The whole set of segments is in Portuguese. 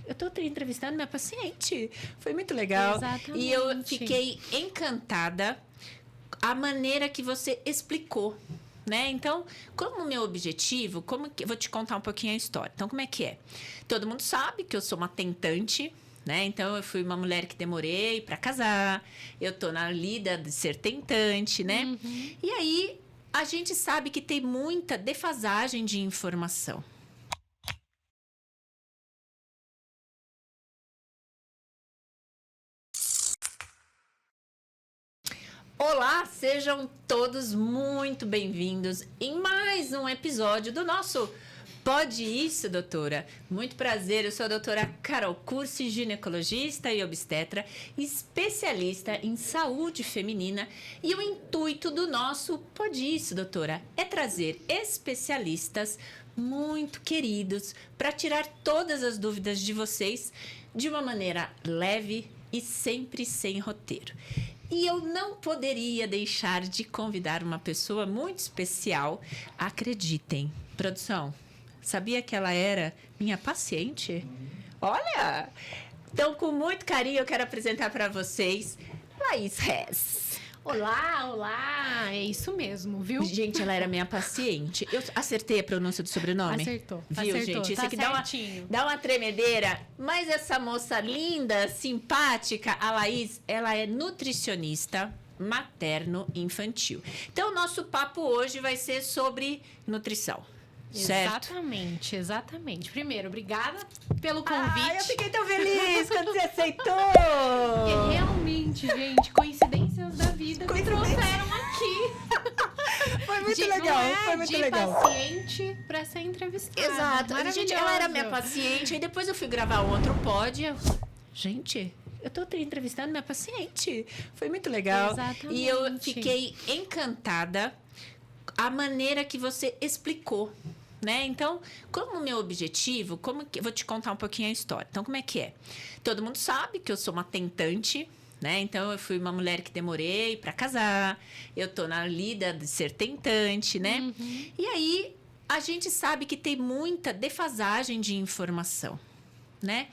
Eu tô entrevistando minha paciente. Foi muito legal. Exatamente. E eu fiquei encantada a maneira que você explicou, né? Então, como meu objetivo, vou te contar um pouquinho a história. Então, como é que é? Todo mundo sabe que eu sou uma tentante, né? Então, eu fui uma mulher que demorei para casar. Eu tô na lida de ser tentante, né? Uhum. E aí, a gente sabe que tem muita defasagem de informação. Olá, sejam todos muito bem-vindos em mais um episódio do nosso Pode Isso, doutora? Muito prazer, eu sou a doutora Carol Cursi, ginecologista e obstetra, especialista em saúde feminina, e o intuito do nosso Pode Isso, doutora, é trazer especialistas muito queridos para tirar todas as dúvidas de vocês de uma maneira leve e sempre sem roteiro. E eu não poderia deixar de convidar uma pessoa muito especial. Acreditem, produção, sabia que ela era minha paciente? Olha! Então, com muito carinho, eu quero apresentar para vocês Laís Hess. Olá, olá! É isso mesmo, viu? Gente, ela era minha paciente. Eu acertei a pronúncia do sobrenome? Acertou. Viu, acertou, gente? Isso tá aqui certinho. dá uma tremedeira. Mas essa moça linda, simpática, a Laís, ela é nutricionista materno-infantil. Então, o nosso papo hoje vai ser sobre nutrição. Certo? Exatamente, exatamente. Primeiro, obrigada pelo convite. Ah, eu fiquei tão feliz quando você aceitou! E realmente, gente, coincidências da vida me trouxeram aqui. Foi muito de, legal, não é foi muito de legal. paciente pra ser entrevistada. Exato. Gente, ela era minha Maravilhoso. paciente, aí depois eu fui gravar outro pod. Gente, eu tô entrevistando minha paciente. Foi muito legal. Exatamente. E eu fiquei encantada a maneira que você explicou, né? Então, como meu objetivo, vou te contar um pouquinho a história. Então, como é que é? Todo mundo sabe que eu sou uma tentante, né? Então, eu fui uma mulher que demorei para casar. Eu tô na lida de ser tentante, né? Uhum. E aí, a gente sabe que tem muita defasagem de informação, né?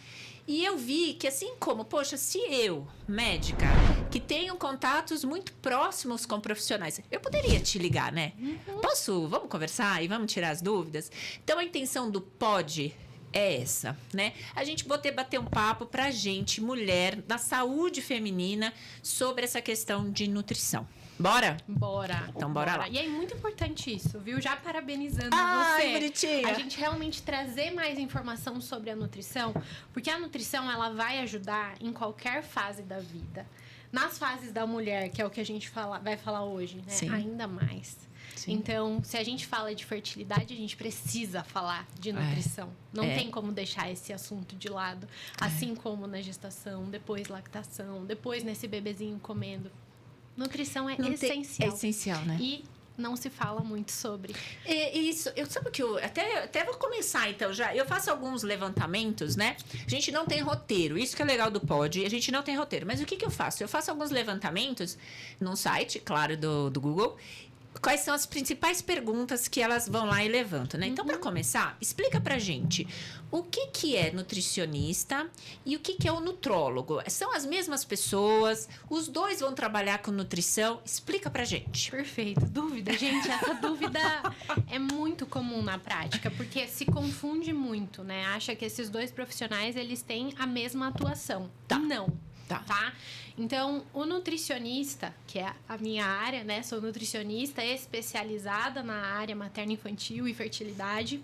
E eu vi que assim como, poxa, se eu, médica, que tenho contatos muito próximos com profissionais, eu poderia te ligar, né? Vamos conversar e vamos tirar as dúvidas? Então, a intenção do pod é essa, né? A gente bater um papo pra gente, mulher, da saúde feminina, sobre essa questão de nutrição. Bora? Bora. Então, bora lá. E é muito importante isso, viu? Já parabenizando Ai, você. bonitinha. A gente realmente trazer mais informação sobre a nutrição, porque a nutrição, ela vai ajudar em qualquer fase da vida. Nas fases da mulher, que é o que a gente vai falar hoje, né? Sim. Ainda mais. Sim. Então, se a gente fala de fertilidade, a gente precisa falar de nutrição. Não tem como deixar esse assunto de lado. Assim como na gestação, depois lactação, depois nesse bebezinho comendo. Nutrição é essencial. É essencial, né? E não se fala muito sobre. Isso, sabe que eu até vou começar então já. Eu faço alguns levantamentos, né? A gente não tem roteiro, isso que é legal do pod, a gente não tem roteiro. Mas o que eu faço? Eu faço alguns levantamentos num site, claro, do Google. Quais são as principais perguntas que elas vão lá e levantam, né? Então, para começar, explica pra gente o que é nutricionista e o que é o nutrólogo. São as mesmas pessoas? Os dois vão trabalhar com nutrição? Explica pra gente. Perfeito. Dúvida, gente. Essa dúvida é muito comum na prática, porque se confunde muito, né? Acha que esses dois profissionais, eles têm a mesma atuação. Tá. Não. Tá. Então, o nutricionista, que é a minha área, né? Sou nutricionista especializada na área materno-infantil e fertilidade.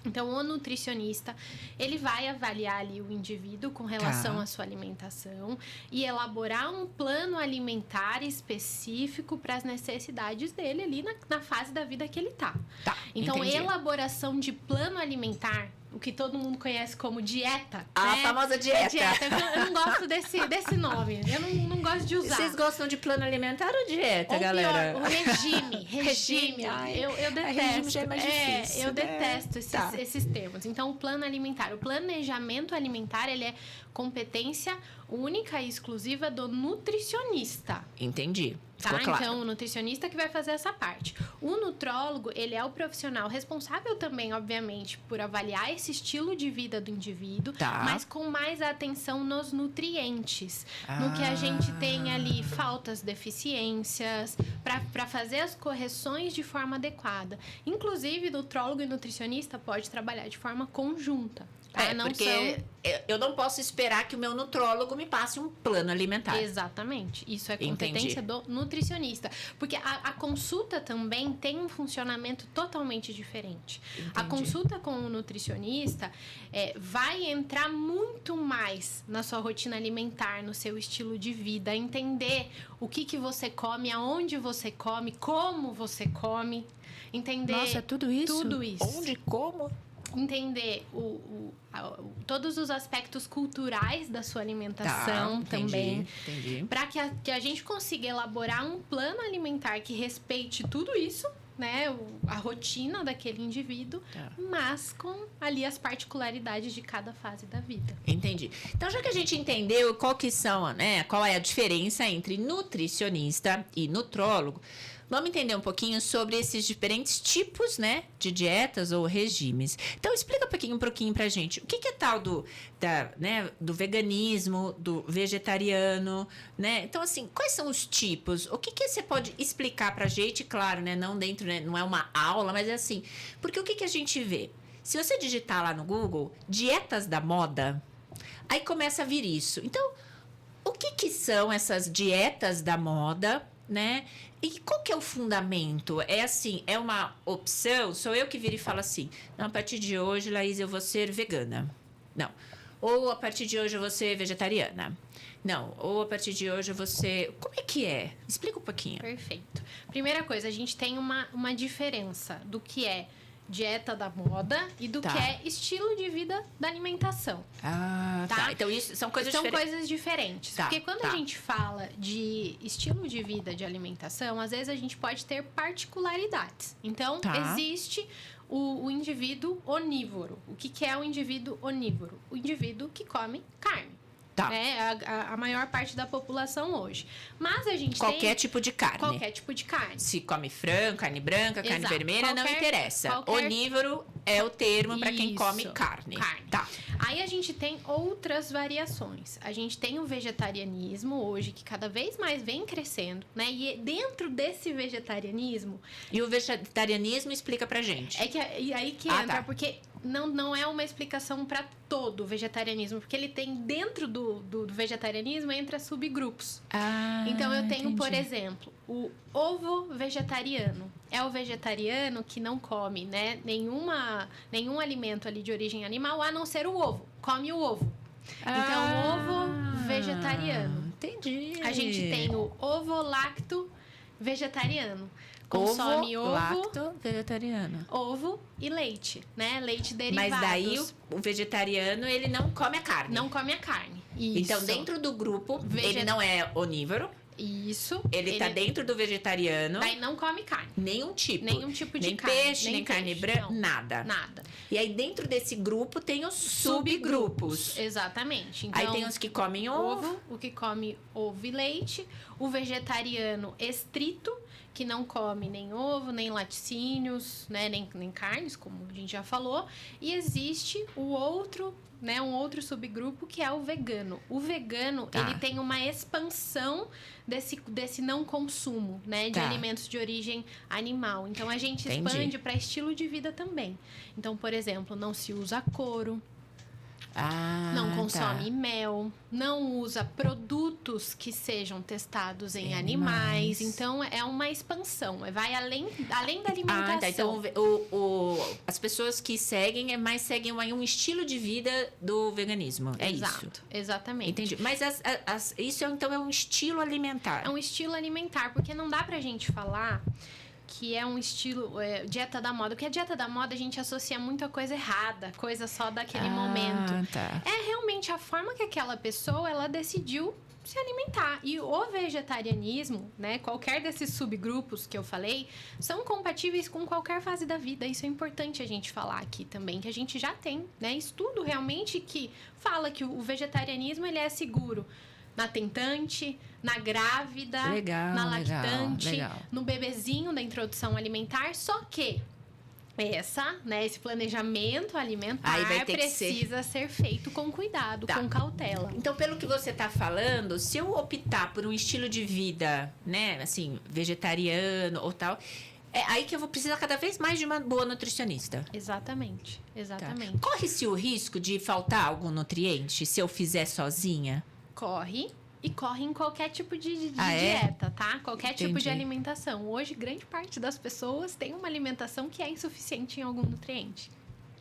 Então, o nutricionista, ele vai avaliar ali o indivíduo com relação à sua alimentação e elaborar um plano alimentar específico para as necessidades dele ali na fase da vida que ele tá. Então, entendi. Elaboração de plano alimentar, o que todo mundo conhece como dieta. A famosa dieta. Dieta. Eu não gosto desse nome. Eu não gosto de usar. Vocês gostam de plano alimentar ou dieta, Ou galera? pior, o regime. Ai, eu detesto. regime já é mais difícil, eu né? detesto esses termos. Então, o plano alimentar. O planejamento alimentar, ele é competência única e exclusiva do nutricionista. Entendi. Ficou claro. Então, o nutricionista que vai fazer essa parte. O nutrólogo, ele é o profissional responsável também, obviamente, por avaliar esse estilo de vida do indivíduo, mas com mais atenção nos nutrientes. No que a gente tem ali faltas, deficiências, para fazer as correções de forma adequada. Inclusive, nutrólogo e nutricionista pode trabalhar de forma conjunta. Porque eu não posso esperar que o meu nutrólogo me passe um plano alimentar. Exatamente. Isso é competência do nutricionista. Porque a consulta também tem um funcionamento totalmente diferente. Entendi. A consulta com o nutricionista vai entrar muito mais na sua rotina alimentar, no seu estilo de vida, entender o que você come, aonde você come, como você come, entender... Nossa, tudo isso? Tudo isso. Onde, como... Entender todos os aspectos culturais da sua alimentação também. Entendi. Para que a gente consiga elaborar um plano alimentar que respeite tudo isso, né? A rotina daquele indivíduo, mas com ali as particularidades de cada fase da vida. Entendi. Então, já que a gente entendeu qual é a diferença entre nutricionista e nutrólogo, vamos entender um pouquinho sobre esses diferentes tipos, né, de dietas ou regimes. Então, explica um pouquinho pra gente. O que é tal do veganismo, do vegetariano, né? Então, assim, quais são os tipos? O que você pode explicar pra gente? Claro, né, não dentro, né, não é uma aula, mas é assim. Porque o que a gente vê? Se você digitar lá no Google, dietas da moda, aí começa a vir isso. Então, o que são essas dietas da moda, né? E qual que é o fundamento? É assim, é uma opção? Sou eu que viro e falo assim, não, a partir de hoje, Laís, eu vou ser vegana. Não. Ou a partir de hoje eu vou ser vegetariana. Não. Ou a partir de hoje eu vou ser... Como é que é? Explica um pouquinho. Perfeito. Primeira coisa, a gente tem uma diferença do que é dieta da moda e do que é estilo de vida da alimentação. Tá. Então, isso são coisas diferentes. São coisas diferentes. Porque quando a gente fala de estilo de vida de alimentação, às vezes a gente pode ter particularidades. Então, existe o indivíduo onívoro. O que é o indivíduo onívoro? O indivíduo que come carne. A maior parte da população hoje. Mas a gente Qualquer tipo de carne. Qualquer tipo de carne. Se come frango, carne branca, carne vermelha, não interessa. Onívoro é o termo para quem come carne. Tá. Aí a gente tem outras variações. A gente tem o vegetarianismo hoje, que cada vez mais vem crescendo, né? E dentro desse vegetarianismo... E o vegetarianismo explica pra gente. Aí que entra, porque... Não é uma explicação para todo o vegetarianismo, porque ele tem dentro do vegetarianismo entra subgrupos. Então eu tenho, por exemplo, o ovo vegetariano. É o vegetariano que não come, né, nenhum alimento ali de origem animal, a não ser o ovo. Come o ovo. Então, ovo vegetariano. Entendi. A gente tem o ovo lacto vegetariano. Consome ovo, lacto, vegetariano. Ovo e leite, né? Leite derivados. Mas daí o vegetariano, ele não come a carne. Não come a carne. Isso. Então, dentro do grupo, ele não é onívoro. Isso. Ele tá dentro do vegetariano. Daí não come carne. Nenhum tipo de nem carne. Peixe, nem carne branca, nada. E aí, dentro desse grupo, tem os subgrupos. Exatamente. Então, aí tem os que comem ovo. O que come ovo e leite. O vegetariano estrito, que não come nem ovo, nem laticínios, né? Nem carnes, como a gente já falou. E existe o outro, né? Um outro subgrupo que é o vegano. O vegano, ele tem uma expansão desse não consumo, né? De alimentos de origem animal. Então, a gente expande para estilo de vida também. Então, por exemplo, não se usa couro. Não consome mel, não usa produtos que sejam testados em animais. Então, é uma expansão, vai além da alimentação. Então, as pessoas que seguem seguem um estilo de vida do veganismo. Exato, isso? Exatamente. Entendi. Mas isso, então, é um estilo alimentar. É um estilo alimentar, porque não dá pra gente falar que é um estilo dieta da moda. Porque a dieta da moda a gente associa muito a coisa errada, coisa só daquele momento. É realmente a forma que aquela pessoa ela decidiu se alimentar. E o vegetarianismo, né, qualquer desses subgrupos que eu falei, são compatíveis com qualquer fase da vida. Isso é importante a gente falar aqui também, que a gente já tem, né, estudo realmente que fala que o vegetarianismo ele é seguro na tentante, na grávida, Legal, na lactante, legal. no bebezinho da introdução alimentar, só que esse planejamento alimentar Aí vai ter precisa ser feito com cuidado, com cautela. Então, pelo que você está falando, se eu optar por um estilo de vida, né, assim, vegetariano ou tal, é aí que eu vou precisar cada vez mais de uma boa nutricionista. Exatamente. Tá. Corre-se o risco de faltar algum nutriente se eu fizer sozinha? Corre. E corre em qualquer tipo de é? dieta, tá? Qualquer tipo Entendi. de alimentação. Hoje, grande parte das pessoas tem uma alimentação que é insuficiente em algum nutriente.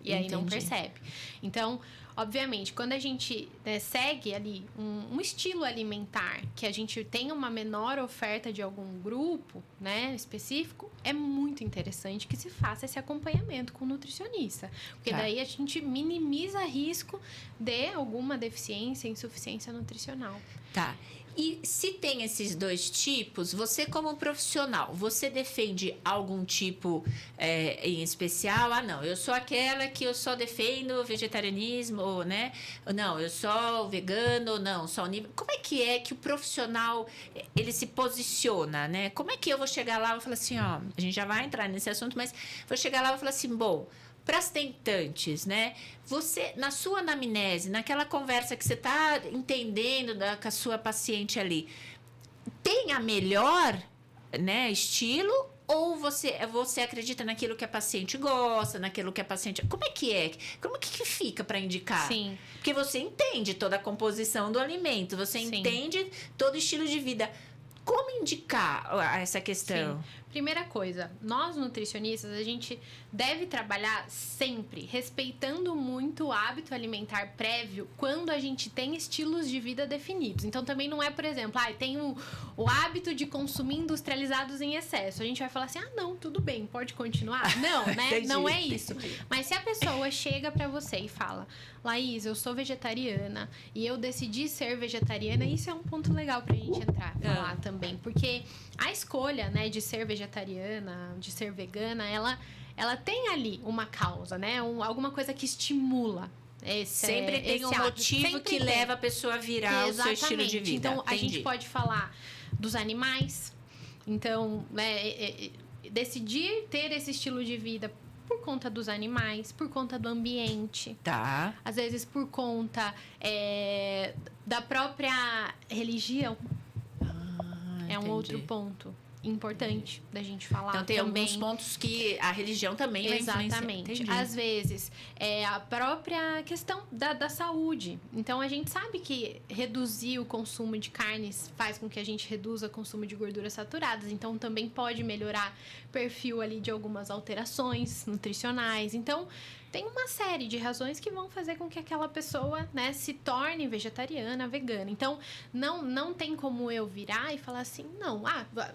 E aí não percebe. Então, obviamente, quando a gente segue ali um estilo alimentar que a gente tem uma menor oferta de algum grupo, né, específico, é muito interessante que se faça esse acompanhamento com o nutricionista. Porque daí a gente minimiza risco de alguma deficiência, insuficiência nutricional. Tá. E se tem esses dois tipos, você como profissional, você defende algum tipo em especial? Ah, não, eu sou aquela que eu só defendo o vegetarianismo, ou, né? Não, eu sou vegano, não, só onívoro. Como é que o profissional, ele se posiciona, né? Como é que eu vou chegar lá e vou falar assim, ó, a gente já vai entrar nesse assunto, mas vou chegar lá e vou falar assim, bom, para as tentantes, né? Você, na sua anamnese, naquela conversa que você está entendendo com a sua paciente ali, tem a melhor, né, estilo? Ou você acredita naquilo que a paciente gosta, naquilo que a paciente... Como é que é? Como é que fica para indicar? Sim. Porque você entende toda a composição do alimento, você entende todo o estilo de vida. Como indicar essa questão? Sim. Primeira coisa, nós nutricionistas, a gente deve trabalhar sempre respeitando muito o hábito alimentar prévio quando a gente tem estilos de vida definidos. Então, também não é, por exemplo, tem o hábito de consumir industrializados em excesso. A gente vai falar assim, não, tudo bem, pode continuar? Não, né? Entendi, não é isso. entendi. Mas se a pessoa chega pra você e fala, Laís, eu sou vegetariana e eu decidi ser vegetariana, isso é um ponto legal pra gente entrar, falar também. Porque a escolha, né, de ser vegetariana, de ser vegana, ela tem ali uma causa, né? Alguma coisa que estimula. Sempre tem um motivo que leva a pessoa a virar o seu estilo de vida. Então, a gente pode falar dos animais. Então, né, decidir ter esse estilo de vida por conta dos animais, por conta do ambiente. Tá. Às vezes por conta da própria religião. É um outro ponto importante da gente falar. Então, tem também. alguns pontos que a religião também vai influenciar. Exatamente. Às vezes, a própria questão da saúde. Então, a gente sabe que reduzir o consumo de carnes faz com que a gente reduza o consumo de gorduras saturadas. Então, também pode melhorar o perfil ali de algumas alterações nutricionais. Então, tem uma série de razões que vão fazer com que aquela pessoa, né, se torne vegetariana, vegana. Então, não tem como eu virar e falar assim, não.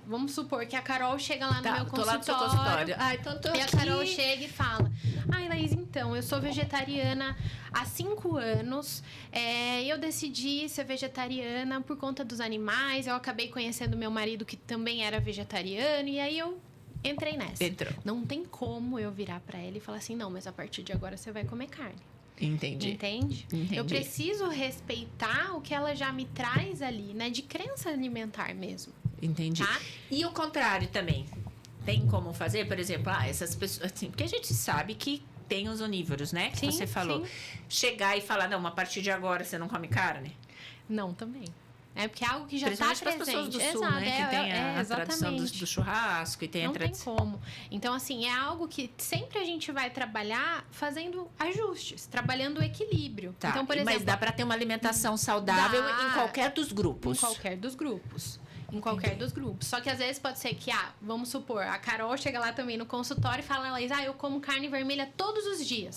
Vamos supor que a Carol chega lá no meu consultório. Tô lá no seu consultório. Então tô e aqui. A Carol chega e fala, Laís, então, eu sou vegetariana há 5 anos. Eu decidi ser vegetariana por conta dos animais. Eu acabei conhecendo meu marido, que também era vegetariano. E aí, eu entrei nessa. Entrou. Não tem como eu virar pra ela e falar assim, não, mas a partir de agora você vai comer carne. Entendi. Entende? Eu preciso respeitar o que ela já me traz ali, né? De crença alimentar mesmo. Entendi. Tá? E o contrário também. Tem como fazer, por exemplo, essas pessoas... Assim, porque a gente sabe que tem os onívoros, né? Que você falou. Sim. Chegar e falar, não, a partir de agora você não come carne? Não, também. Porque é algo que já está presente. Para as pessoas do sul, exato, né? Que tem a tradição do churrasco e tem não a tradição... Não tem como. Então, assim, é algo que sempre a gente vai trabalhar fazendo ajustes, trabalhando o equilíbrio. Tá. Então, por exemplo... Mas dá para ter uma alimentação saudável em qualquer dos grupos. Em qualquer dos grupos. Em qualquer dos grupos. Só que às vezes pode ser que, vamos supor, a Carol chega lá também no consultório e fala, Laís, eu como carne vermelha todos os dias.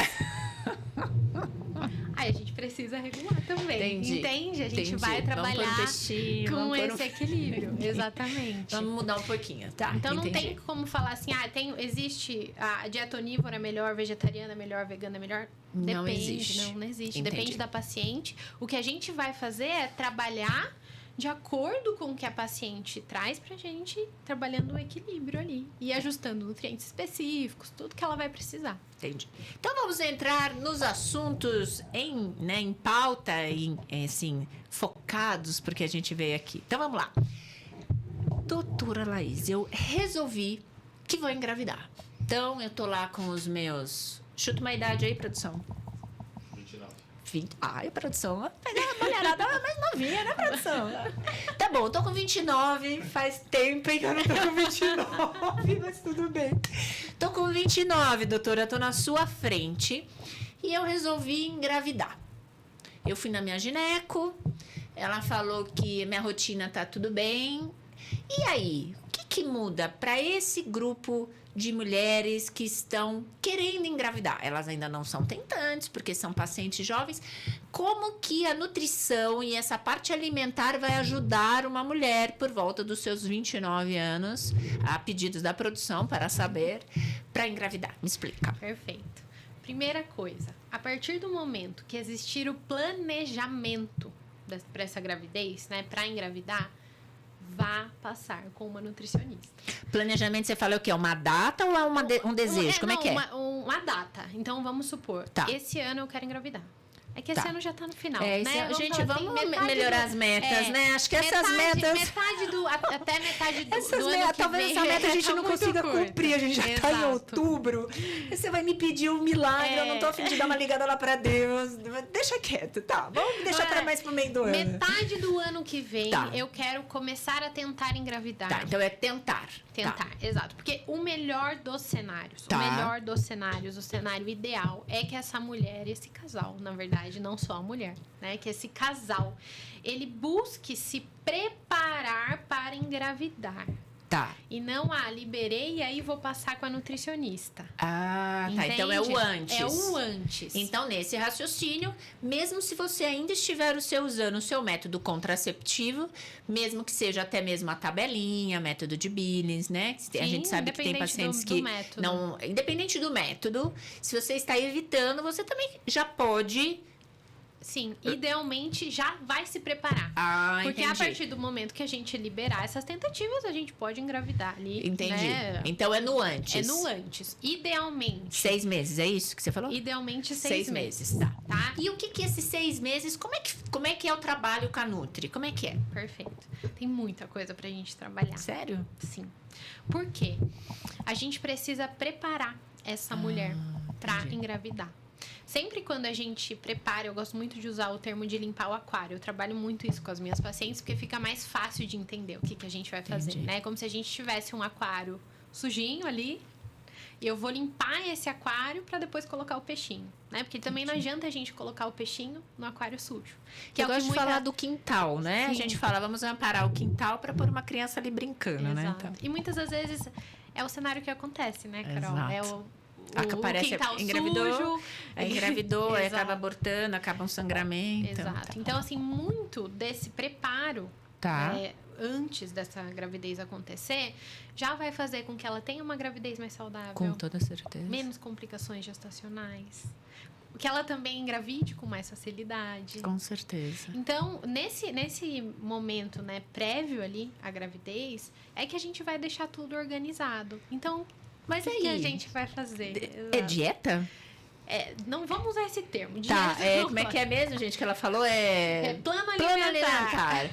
Aí a gente precisa regular também. Entendi. Entende? A gente vai trabalhar com esse equilíbrio. Exatamente. Vamos mudar um pouquinho. Tá, então não tem como falar assim, existe a dieta onívora é melhor, vegetariana é melhor, vegana é melhor. Não Depende, existe. Não existe. Entendi. Depende da paciente. O que a gente vai fazer é trabalhar de acordo com o que a paciente traz pra gente, trabalhando o equilíbrio ali e ajustando nutrientes específicos, tudo que ela vai precisar. Entendi. Então vamos entrar nos assuntos em pauta, assim, focados, porque a gente veio aqui. Então vamos lá. Doutora Laís, eu resolvi que vou engravidar. Então eu tô lá com os meus... Chuta uma idade aí, produção. 29. Ai, produção, pegar a mulherada mais novinha, né, produção? Tá bom, eu tô com 29, faz tempo que eu não tô com 29, mas tudo bem. Tô com 29, doutora, tô na sua frente e eu resolvi engravidar. Eu fui na minha gineco, ela falou que minha rotina tá tudo bem. E aí, o que muda para esse grupo de mulheres que estão querendo engravidar? Elas ainda não são tentantes, porque são pacientes jovens. Como que a nutrição e essa parte alimentar vai ajudar uma mulher por volta dos seus 29 anos, a pedidos da produção, para saber, para engravidar? Me explica. Perfeito. Primeira coisa, a partir do momento que existir o planejamento para essa gravidez, né, para engravidar, vá passar com uma nutricionista. Planejamento, você fala o quê? Uma data ou é um desejo? Como é que é? Uma data. Então, vamos supor, esse ano eu quero engravidar. É que esse ano já tá no final, né? Gente, vamos melhorar as metas, né? Acho que essas metas... Até metade do essas ano que talvez vem, essa meta a gente tá não muito consiga curta. cumprir. A gente já tá em outubro. E você vai me pedir um milagre. Eu não tô a fim de dar uma ligada lá pra Deus. Deixa quieto, tá? Vamos deixar pra mais pro meio do ano. Metade do ano que vem, eu quero começar a tentar engravidar. Tá, então é tentar. Tentar, exato. Porque o melhor dos cenários, o cenário ideal é que essa mulher, esse casal, na verdade, não só a mulher, né? Que esse casal, ele busque se preparar para engravidar. Tá. E não, liberei e aí vou passar com a nutricionista. Tá. Entende? Então é o antes. É o antes. Então, nesse raciocínio, mesmo se você ainda estiver usando o seu método contraceptivo, mesmo que seja até mesmo a tabelinha, método de Billings, né? Sim, a gente sabe que tem pacientes que não... Independente do método, se você está evitando, você também já pode... Sim, idealmente já vai se preparar. Porque entendi. a partir do momento que a gente liberar essas tentativas, a gente pode engravidar ali. Entendi. Né? Então é no antes. É no antes. Idealmente. 6 meses, é isso que você falou? Idealmente 6 meses. Tá. E o que esses 6 meses, como é que é o trabalho com a Nutri? Como é que é? Perfeito. Tem muita coisa pra gente trabalhar. Sério? Sim. Por quê? A gente precisa preparar essa mulher pra engravidar. Sempre quando a gente prepara, eu gosto muito de usar o termo de limpar o aquário. Eu trabalho muito isso com as minhas pacientes, porque fica mais fácil de entender o que a gente vai fazer, né? Como se a gente tivesse um aquário sujinho ali, e eu vou limpar esse aquário para depois colocar o peixinho, né? Porque também não adianta a gente colocar o peixinho no aquário sujo. Que eu gosto de falar do quintal, né? Sim. A gente fala, vamos amparar o quintal para pôr uma criança ali brincando, Exato. né? Então... E muitas das vezes é o cenário que acontece, né, Carol? Exato. É o quintal engravidou, sujo. Engravidou, aí acaba abortando, acaba um sangramento. Exato. Então, assim, muito desse preparo antes dessa gravidez acontecer, já vai fazer com que ela tenha uma gravidez mais saudável. Com toda certeza. Menos complicações gestacionais. Que ela também engravide com mais facilidade. Com certeza. Então, nesse momento, né, prévio ali à gravidez, é que a gente vai deixar tudo organizado. Então, mas o que a gente vai fazer? É dieta? Não vamos usar esse termo. Tá, como é que é mesmo, gente, que ela falou? Plano alimentar.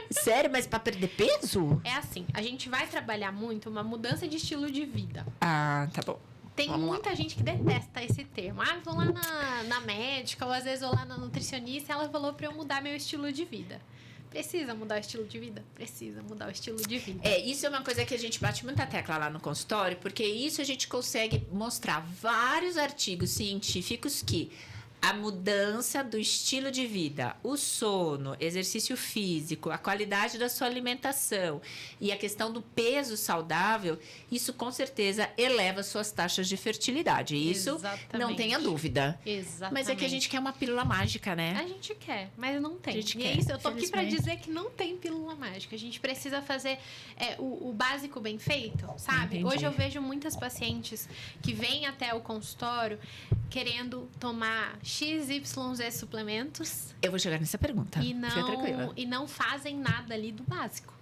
Sério, mas pra perder peso? É assim, a gente vai trabalhar muito uma mudança de estilo de vida. Tá bom. Tem muita gente que detesta esse termo. Vou lá na médica, ou às vezes vou lá na nutricionista e ela falou pra eu mudar meu estilo de vida. Precisa mudar o estilo de vida? Precisa mudar o estilo de vida. Isso é uma coisa que a gente bate muita tecla lá no consultório, porque isso a gente consegue mostrar vários artigos científicos que a mudança do estilo de vida, o sono, exercício físico, a qualidade da sua alimentação e a questão do peso saudável, isso com certeza eleva suas taxas de fertilidade. Isso Exatamente. Não tenha dúvida. Exatamente. Mas é que a gente quer uma pílula mágica, né? A gente quer, mas não tem. E é isso, eu tô aqui pra dizer que não tem pílula mágica. A gente precisa fazer o básico bem feito, sabe? Entendi. Hoje eu vejo muitas pacientes que vêm até o consultório querendo tomar XYZ suplementos Eu vou chegar nessa pergunta. e Fica tranquila. não fazem nada ali do básico.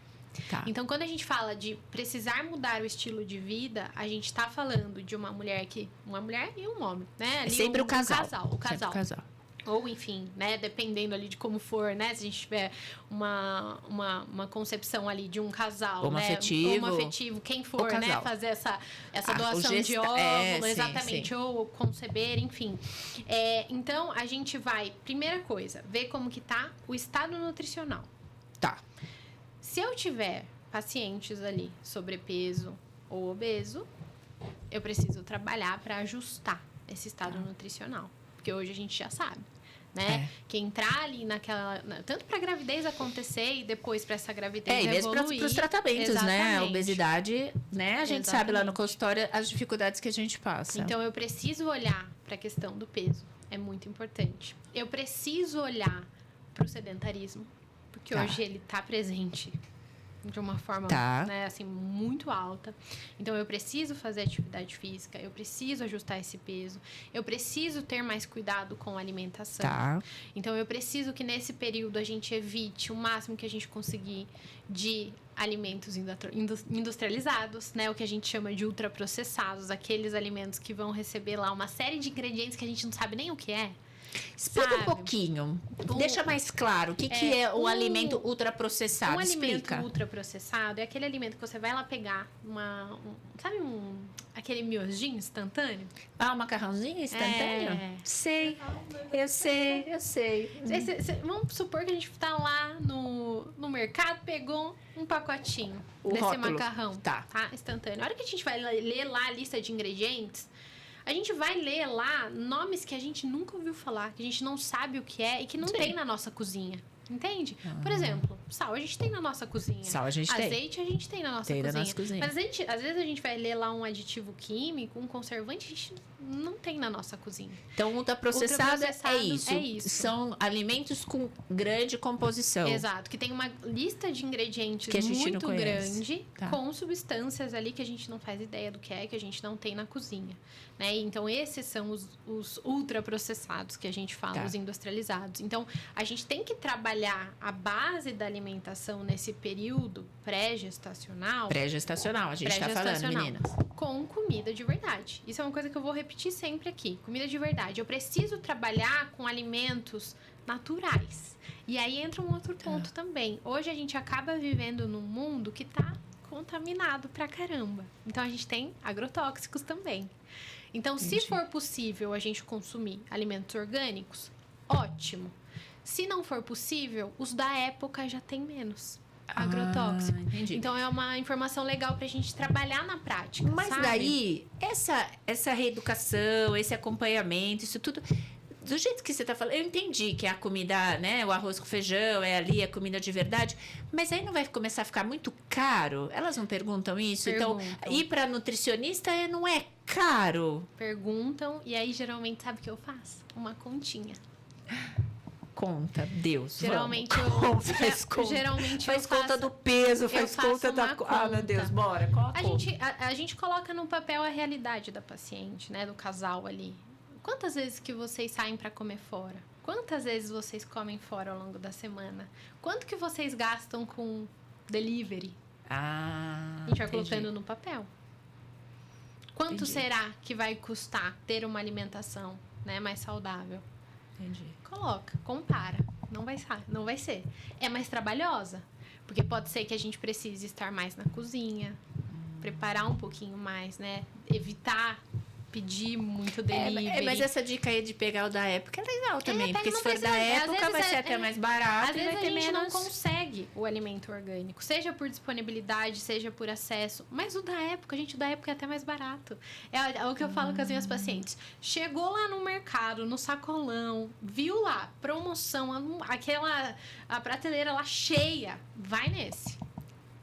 Tá. Então, quando a gente fala de precisar mudar o estilo de vida, a gente tá falando de uma mulher e um homem, né? Ali Sempre o casal. O Sempre casal. o casal. Ou, enfim, né? Dependendo ali de como for, né? Se a gente tiver uma concepção ali de um casal, Ou um né? afetivo. Ou um afetivo, quem for, Ou né? casal. Fazer essa o doação de óvulo, sim, exatamente. sim. Ou conceber, enfim. Então, a gente vai, primeira coisa, ver como que tá o estado nutricional. Tá. Se eu tiver pacientes ali sobrepeso ou obeso, eu preciso trabalhar para ajustar esse estado nutricional. Porque hoje a gente já sabe, né? Que entrar ali tanto para a gravidez acontecer e depois para essa gravidez E mesmo evoluir. para os tratamentos, né? A obesidade, né? A gente sabe lá no Exatamente. consultório as dificuldades que a gente passa. Então, eu preciso olhar para a questão do peso. É muito importante. Eu preciso olhar para o sedentarismo. Porque Tá. hoje ele está presente de uma forma, Tá. né, assim, muito alta. Então, eu preciso fazer atividade física. Eu preciso ajustar esse peso. Eu preciso ter mais cuidado com a alimentação. Tá. Então, eu preciso que nesse período a gente evite o máximo que a gente conseguir de alimentos industrializados, né? O que a gente chama de ultraprocessados, aqueles alimentos que vão receber lá uma série de ingredientes que a gente não sabe nem o que é. Explica um Sabe? pouquinho. Deixa mais claro o que é o alimento ultraprocessado. Um alimento Explica. ultraprocessado é aquele alimento que você vai lá pegar aquele miojinho instantâneo? Ah, um macarrãozinho instantâneo? É. Eu sei. Vamos supor que a gente tá lá no mercado, pegou um pacotinho O desse rótulo. macarrão, Tá. instantâneo. Na hora que a gente vai ler lá a lista de ingredientes, a gente vai ler lá nomes que a gente nunca ouviu falar, que a gente não sabe o que é e que não Sim. tem na nossa cozinha. Entende? Por exemplo, sal a gente tem na nossa cozinha. Sal a gente tem. Azeite a gente tem na nossa Tem na cozinha. nossa cozinha. Mas às vezes a gente vai ler lá um aditivo químico, um conservante, a gente não tem na nossa cozinha. Então, ultraprocessado Ultraprocessado é isso. é isso. São alimentos com grande composição. Exato, que tem uma lista de ingredientes Que a gente não muito conhece. grande, Tá. com substâncias ali que a gente não faz ideia do que a gente não tem na cozinha. Né? Então, esses são os ultraprocessados que a gente fala, Tá. os industrializados. Então, a gente tem que trabalhar a base da alimentação nesse período pré-gestacional Pré-gestacional, a gente tá falando, Pré-gestacional. meninas. com comida de verdade. Isso é uma coisa que eu vou repetir sempre aqui. Comida de verdade. Eu preciso trabalhar com alimentos naturais. E aí entra um outro ponto também. Hoje a gente acaba vivendo num mundo que tá contaminado pra caramba. Então a gente tem agrotóxicos também. Então, se for possível a gente consumir alimentos orgânicos, ótimo. Se não for possível, os da época já tem menos agrotóxico. Entendi. Então, é uma informação legal pra gente trabalhar na prática, Mas sabe? daí, essa reeducação, esse acompanhamento, isso tudo... Do jeito que você tá falando, eu entendi que é a comida, né? O arroz com feijão, é ali a comida de verdade. Mas aí não vai começar a ficar muito caro? Elas não perguntam isso? Perguntam. Então, ir pra nutricionista não é caro? Perguntam, e aí geralmente sabe o que eu faço? Uma continha. Conta, Deus, Geralmente vamos. Faz conta. Geralmente Faz eu conta faço, do peso, faz faço conta da... uma Ah, meu conta. Deus, bora. Qual a conta? a gente coloca no papel a realidade da paciente, né? Do casal ali. Quantas vezes que vocês saem para comer fora? Quantas vezes vocês comem fora ao longo da semana? Quanto que vocês gastam com delivery? Ah, A gente vai entendi. colocando no papel. Quanto Entendi. será que vai custar ter uma alimentação, né, mais saudável? Entendi. Coloca, compara. Não vai ser. É mais trabalhosa, porque pode ser que a gente precise estar mais na cozinha, preparar um pouquinho mais, né? Evitar pedir muito delivery. Mas essa dica aí de pegar o da época é legal também. até Porque não se for precisa- da às época, vezes vai ser até mais barato Às e vezes vai a ter gente menos... não consegue o alimento orgânico, seja por disponibilidade, seja por acesso. Mas o da época, gente, o da época é até mais barato. É o que eu falo com as minhas pacientes. Chegou lá no mercado, no sacolão, viu lá, promoção, a prateleira lá cheia, vai nesse.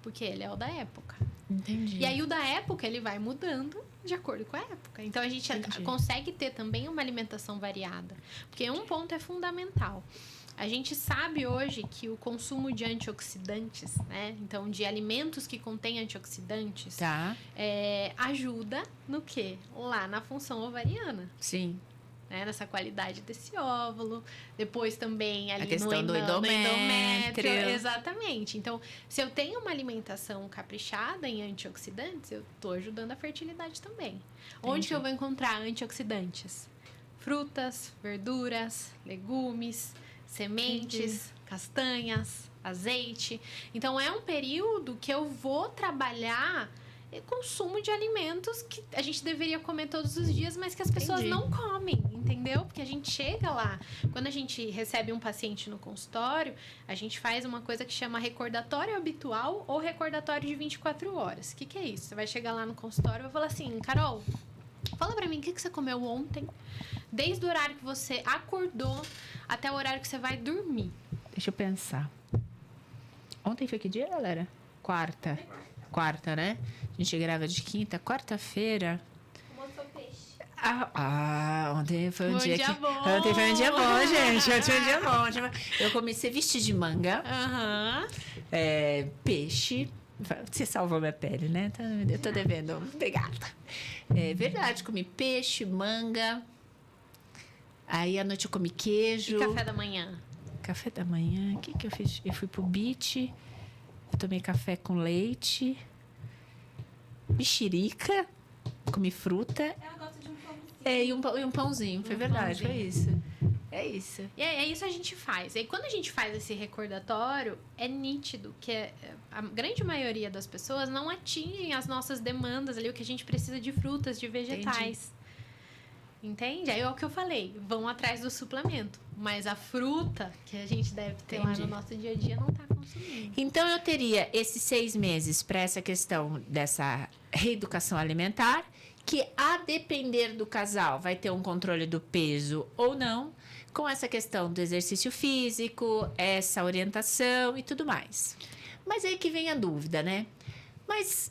Porque ele é o da época. Entendi. E aí o da época, ele vai mudando de acordo com a época. Então, a gente Entendi. consegue ter também uma alimentação variada. Porque um ponto é fundamental. A gente sabe hoje que o consumo de antioxidantes, né? Então, de alimentos que contêm antioxidantes, Tá, ajuda no quê? Lá na função ovariana. sim. né? Nessa qualidade desse óvulo. Depois também ali a questão no do endométrio. Exatamente. Então, se eu tenho uma alimentação caprichada em antioxidantes, eu tô ajudando a fertilidade também. Onde que eu vou encontrar antioxidantes? Frutas, verduras, legumes, sementes, castanhas, azeite. Então, é um período que eu vou trabalhar consumo de alimentos que a gente deveria comer todos os dias, mas que as pessoas não comem, entendeu? Porque a gente chega lá, quando a gente recebe um paciente no consultório, a gente faz uma coisa que chama recordatório habitual ou recordatório de 24 horas. O que é isso? Você vai chegar lá no consultório e vai falar assim, Carol, fala pra mim o que você comeu ontem, desde o horário que você acordou até o horário que você vai dormir. Deixa eu pensar. Ontem foi que dia, galera? Quarta, né? A gente grava de quinta, quarta-feira. Almoçou peixe. Ontem foi um dia bom. Ontem foi um dia bom, gente. Ontem foi um dia bom. Eu comi ceviche de manga. Peixe. Você salvou minha pele, né? Eu tô devendo. Obrigada. É verdade, comi peixe, manga. Aí à noite eu comi queijo. E café da manhã? Café da manhã, o que eu fiz? Eu fui pro beach, eu tomei café com leite, mexerica, comi fruta. Ela gosta de um pãozinho. E um pãozinho, foi verdade, foi isso. É isso. E é isso que a gente faz. E quando a gente faz esse recordatório, é nítido que a grande maioria das pessoas não atingem as nossas demandas ali, o que a gente precisa de frutas, de vegetais. Entende? Aí é o que eu falei, vão atrás do suplemento. Mas a fruta que a gente deve ter lá no nosso dia a dia não está consumindo. Então eu teria esses 6 meses para essa questão dessa reeducação alimentar, que a depender do casal vai ter um controle do peso ou não, com essa questão do exercício físico, essa orientação e tudo mais. Mas aí que vem a dúvida, né? Mas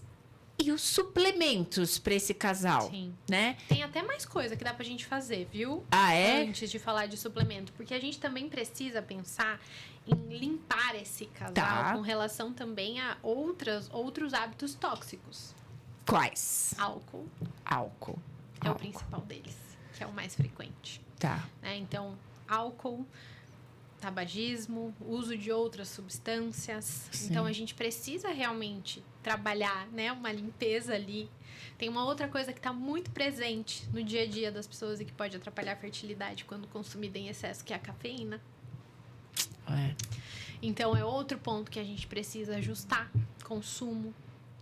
e os suplementos para esse casal? Sim. Né? Tem até mais coisa que dá pra gente fazer, viu? Antes de falar de suplemento. Porque a gente também precisa pensar em limpar esse casal com relação também a outros hábitos tóxicos. Quais? Álcool. É o principal deles, que é o mais frequente. Tá. Né? Então, álcool, tabagismo, uso de outras substâncias. Sim. Então, a gente precisa realmente trabalhar, né? Uma limpeza ali. Tem uma outra coisa que está muito presente no dia a dia das pessoas e que pode atrapalhar a fertilidade quando consumida em excesso, que é a cafeína. Então, é outro ponto que a gente precisa ajustar. Consumo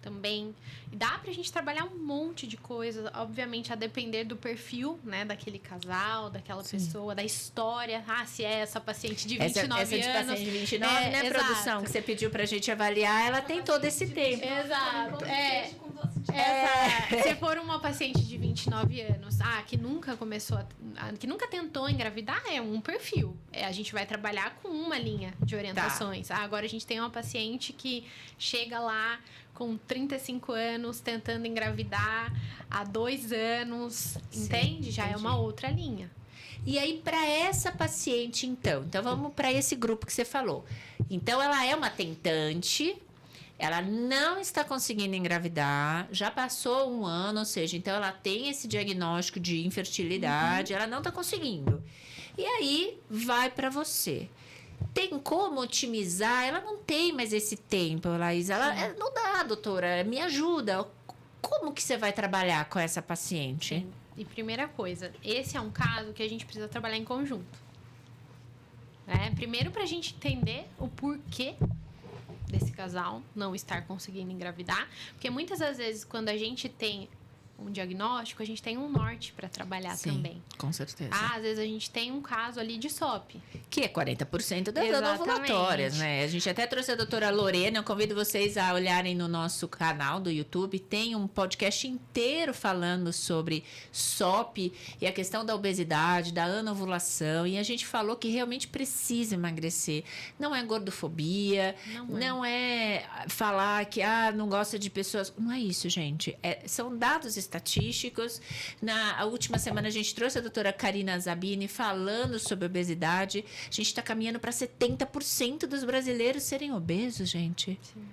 também. E dá pra gente trabalhar um monte de coisas, obviamente a depender do perfil, né, daquele casal, daquela pessoa, da história. Se é essa paciente de 29 essa de anos. paciente de 29, né, exato. produção, que você pediu pra gente avaliar, ela tem todo esse tempo. Exato. É. Se for uma paciente de 29 anos, que nunca que nunca tentou engravidar, é um perfil. A gente vai trabalhar com uma linha de orientações. Agora a gente tem uma paciente que chega lá com 35 anos, tentando engravidar há 2 anos, entende? Já é uma outra linha. E aí, para essa paciente, então vamos para esse grupo que você falou. Então, ela é uma tentante, ela não está conseguindo engravidar, já passou 1 ano, ou seja, então ela tem esse diagnóstico de infertilidade, ela não está conseguindo. E aí, vai para você. Tem como otimizar? Ela não tem mais esse tempo, Laís. Não dá, doutora. Me ajuda. Como que você vai trabalhar com essa paciente? Sim. E primeira coisa, esse é um caso que a gente precisa trabalhar em conjunto. Primeiro, pra gente entender o porquê desse casal não estar conseguindo engravidar. Porque muitas das vezes, quando a gente tem um diagnóstico, a gente tem um norte para trabalhar também. Com certeza. Às vezes a gente tem um caso ali de SOP. Que é 40% das anovulatórias, né? A gente até trouxe a doutora Lorena, eu convido vocês a olharem no nosso canal do YouTube, tem um podcast inteiro falando sobre SOP e a questão da obesidade, da anovulação, e a gente falou que realmente precisa emagrecer. Não é gordofobia, não é falar que não gosta de pessoas... Não é isso, gente. São dados estatísticos. Na última semana a gente trouxe a doutora Karina Zabini falando sobre obesidade. A gente está caminhando para 70% dos brasileiros serem obesos, gente. Sim.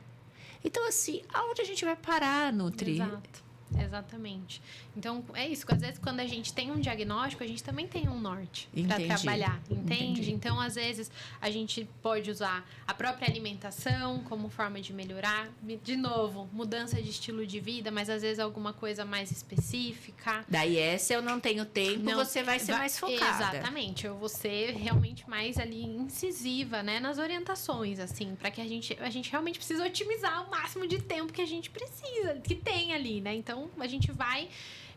Então, assim, aonde a gente vai parar, Nutri? Exato. Exatamente. Então, é isso. Às vezes, quando a gente tem um diagnóstico, a gente também tem um norte para Entendi. trabalhar, entende? Entendi. Então, às vezes, a gente pode usar a própria alimentação como forma de melhorar. De novo, mudança de estilo de vida, mas às vezes alguma coisa mais específica. Daí essa eu não tenho tempo, Não, você vai ser mais focada. Exatamente. Eu vou ser realmente mais ali incisiva, né, nas orientações, assim, para que a gente realmente precisa otimizar o máximo de tempo que a gente precisa, que tem ali, né? Então, a gente vai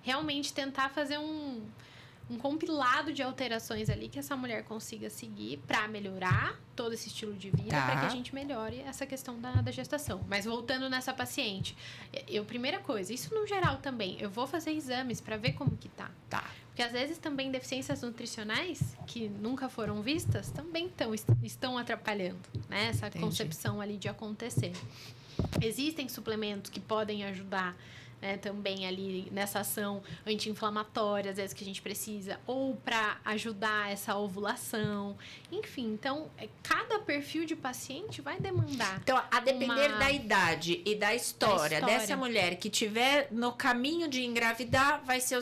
realmente tentar fazer um compilado de alterações ali que essa mulher consiga seguir para melhorar todo esse estilo de vida, Tá. para que a gente melhore essa questão da gestação. Mas voltando nessa paciente, primeira coisa, isso no geral também, eu vou fazer exames para ver como que tá. Tá. Porque às vezes também deficiências nutricionais que nunca foram vistas também estão atrapalhando, né? Essa Entendi. concepção ali de acontecer. Existem suplementos que podem ajudar, né, também ali nessa ação anti-inflamatória, às vezes que a gente precisa, ou para ajudar essa ovulação. Enfim, então, cada perfil de paciente vai demandar. Então, a depender da idade e da história dessa mulher que tiver no caminho de engravidar, vai ser o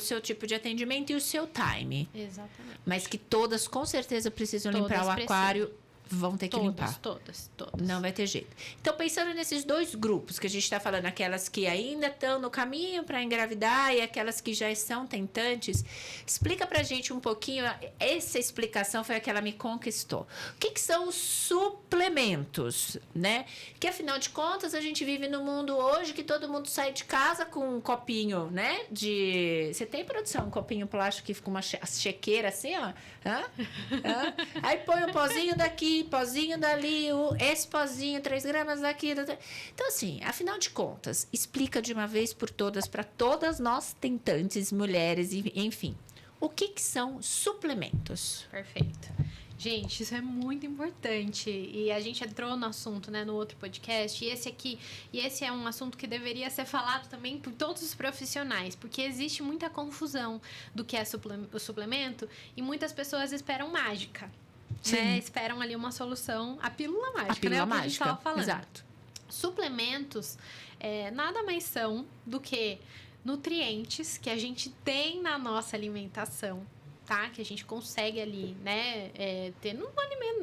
seu tipo de atendimento e o seu time. Exatamente. Mas que todas, com certeza, precisam limpar o Todas aquário, vão ter que limpar. Todas. Não vai ter jeito. Então, pensando nesses dois grupos que a gente está falando, aquelas que ainda estão no caminho para engravidar e aquelas que já são tentantes, explica pra gente um pouquinho. Essa explicação foi a que ela me conquistou. O que são os suplementos, né? Que, afinal de contas, a gente vive no mundo hoje que todo mundo sai de casa com um copinho, né? Você tem, produção, um copinho plástico que fica uma chequeira assim, ó? Aí põe um pozinho daqui, pozinho dali, esse pozinho, 3 gramas daqui. Então, assim, afinal de contas, explica de uma vez por todas, para todas nós tentantes, mulheres, enfim, o que são suplementos? Perfeito. Gente, isso é muito importante. E a gente entrou no assunto, né, no outro podcast. E esse é um assunto que deveria ser falado também por todos os profissionais, porque existe muita confusão do que é o suplemento e muitas pessoas esperam mágica. Né? Esperam ali uma solução, a pílula mágica, A pílula né? O que mágica, a gente estava falando. exato. Suplementos nada mais são do que nutrientes que a gente tem na nossa alimentação, tá? Que a gente consegue ali, né? Ter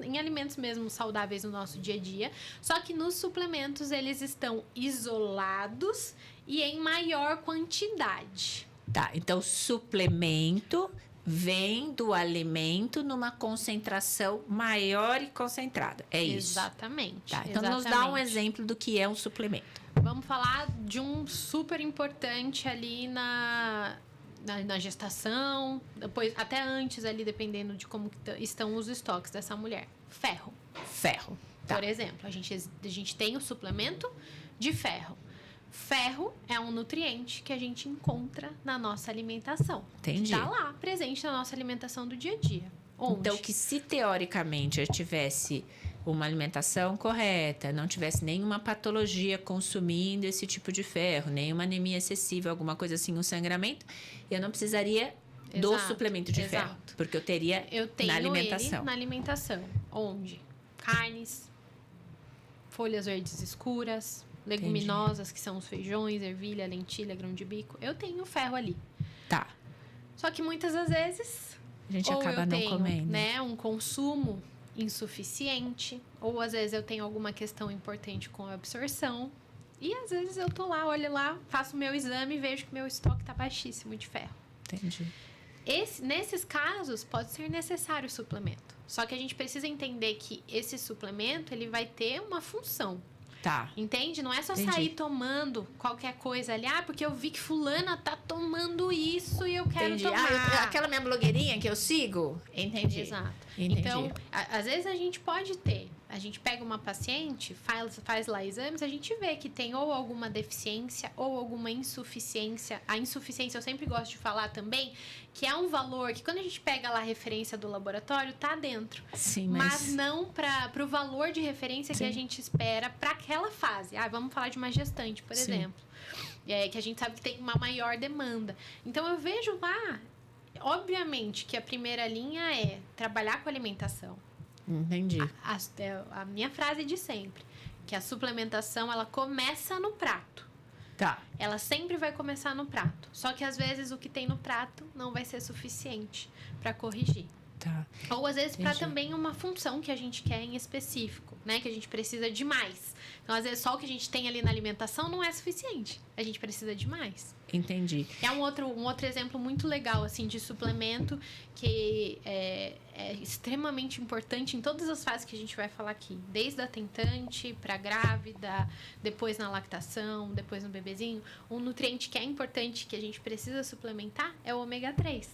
em alimentos mesmo saudáveis no nosso dia a dia. Só que nos suplementos eles estão isolados e em maior quantidade. Tá, então suplemento vem do alimento numa concentração maior e concentrada. É isso. Exatamente. Tá, então nos dá um exemplo do que é um suplemento. Vamos falar de um super importante ali na gestação, depois até antes ali, dependendo de como estão os estoques dessa mulher. Ferro. Ferro. Tá. Por exemplo, a gente tem o suplemento de ferro. Ferro é um nutriente que a gente encontra na nossa alimentação. Entendi. Está lá, presente na nossa alimentação do dia a dia. Onde? Então, que se teoricamente eu tivesse uma alimentação correta, não tivesse nenhuma patologia consumindo esse tipo de ferro, nenhuma anemia excessiva, alguma coisa assim, um sangramento, eu não precisaria do suplemento de ferro, porque eu teria na alimentação. Ele na alimentação, onde? Carnes, folhas verdes escuras, leguminosas, que são os feijões, ervilha, lentilha, grão de bico. Eu tenho ferro ali. Tá. Só que muitas das vezes A gente acaba não comendo. Né, um consumo insuficiente, ou às vezes eu tenho alguma questão importante com a absorção. E às vezes eu tô lá, olho lá, faço o meu exame e vejo que meu estoque tá baixíssimo de ferro. Entendi. Nesses casos, pode ser necessário o suplemento. Só que a gente precisa entender que esse suplemento, ele vai ter uma função. Tá. Entende? Não é só Entendi. sair tomando qualquer coisa ali. Porque eu vi que fulana tá tomando isso e eu quero Entendi. tomar. Aquela minha blogueirinha que eu sigo? Entendi. Exato. Entendi. Então, às vezes a gente pode ter. A gente pega uma paciente, faz lá exames, a gente vê que tem ou alguma deficiência ou alguma insuficiência. A insuficiência eu sempre gosto de falar também, que é um valor que quando a gente pega lá a referência do laboratório, tá dentro. Sim, mas não para o valor de referência que a gente espera para aquela fase. Vamos falar de uma gestante, por exemplo. Que a gente sabe que tem uma maior demanda. Então, eu vejo lá, obviamente, que a primeira linha é trabalhar com alimentação. Entendi. A minha frase de sempre, que a suplementação, ela começa no prato. Tá. Ela sempre vai começar no prato. Só que às vezes o que tem no prato não vai ser suficiente para corrigir. Tá. Ou às vezes para Entendi. também uma função que a gente quer em específico, né? Que a gente precisa de mais. Então, às vezes, só o que a gente tem ali na alimentação não é suficiente. A gente precisa de mais. Entendi. É um outro exemplo muito legal, assim, de suplemento que é extremamente importante em todas as fases que a gente vai falar aqui. Desde a tentante para grávida, depois na lactação, depois no bebezinho. Um nutriente que é importante, que a gente precisa suplementar, é o ômega 3.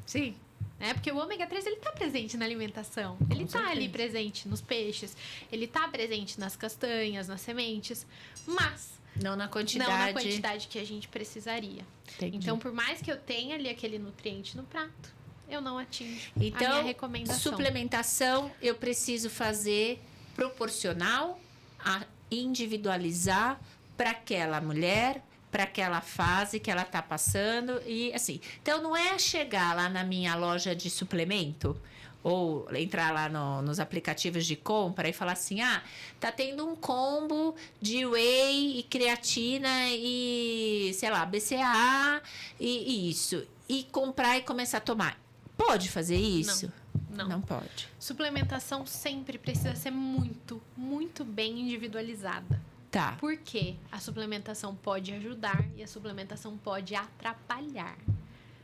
Sim. Né? Porque o ômega 3, ele tá presente na alimentação. Ele tá certeza. ali presente nos peixes. Ele tá presente nas castanhas, nas sementes. Mas Não na quantidade. não na quantidade que a gente precisaria. Entendi. Então, por mais que eu tenha ali aquele nutriente no prato, eu não atinjo a Então, minha recomendação. suplementação eu preciso fazer proporcional a individualizar para aquela mulher, para aquela fase que ela tá passando e assim. Então não é chegar lá na minha loja de suplemento ou entrar lá nos aplicativos de compra e falar assim: "Ah, tá tendo um combo de whey e creatina e, sei lá, BCAA e isso", e comprar e começar a tomar. Pode fazer isso? Não. Pode. Suplementação sempre precisa ser muito, muito bem individualizada. Tá. Porque a suplementação pode ajudar e a suplementação pode atrapalhar,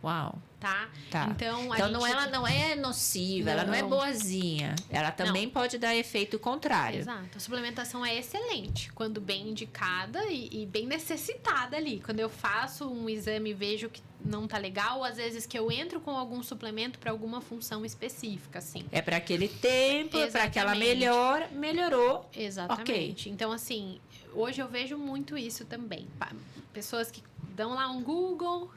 Uau. tá? Tá. Então, Ela não é nociva, ela não é Não. boazinha. Ela também pode dar efeito contrário. Exato. A suplementação é excelente quando bem indicada e bem necessitada ali. Quando eu faço um exame e vejo que não tá legal, ou às vezes que eu entro com algum suplemento para alguma função específica, assim. É para aquele tempo, é para aquela Exatamente. melhorou. Exatamente. Então, assim, hoje eu vejo muito isso também. Pessoas que dão lá um Google,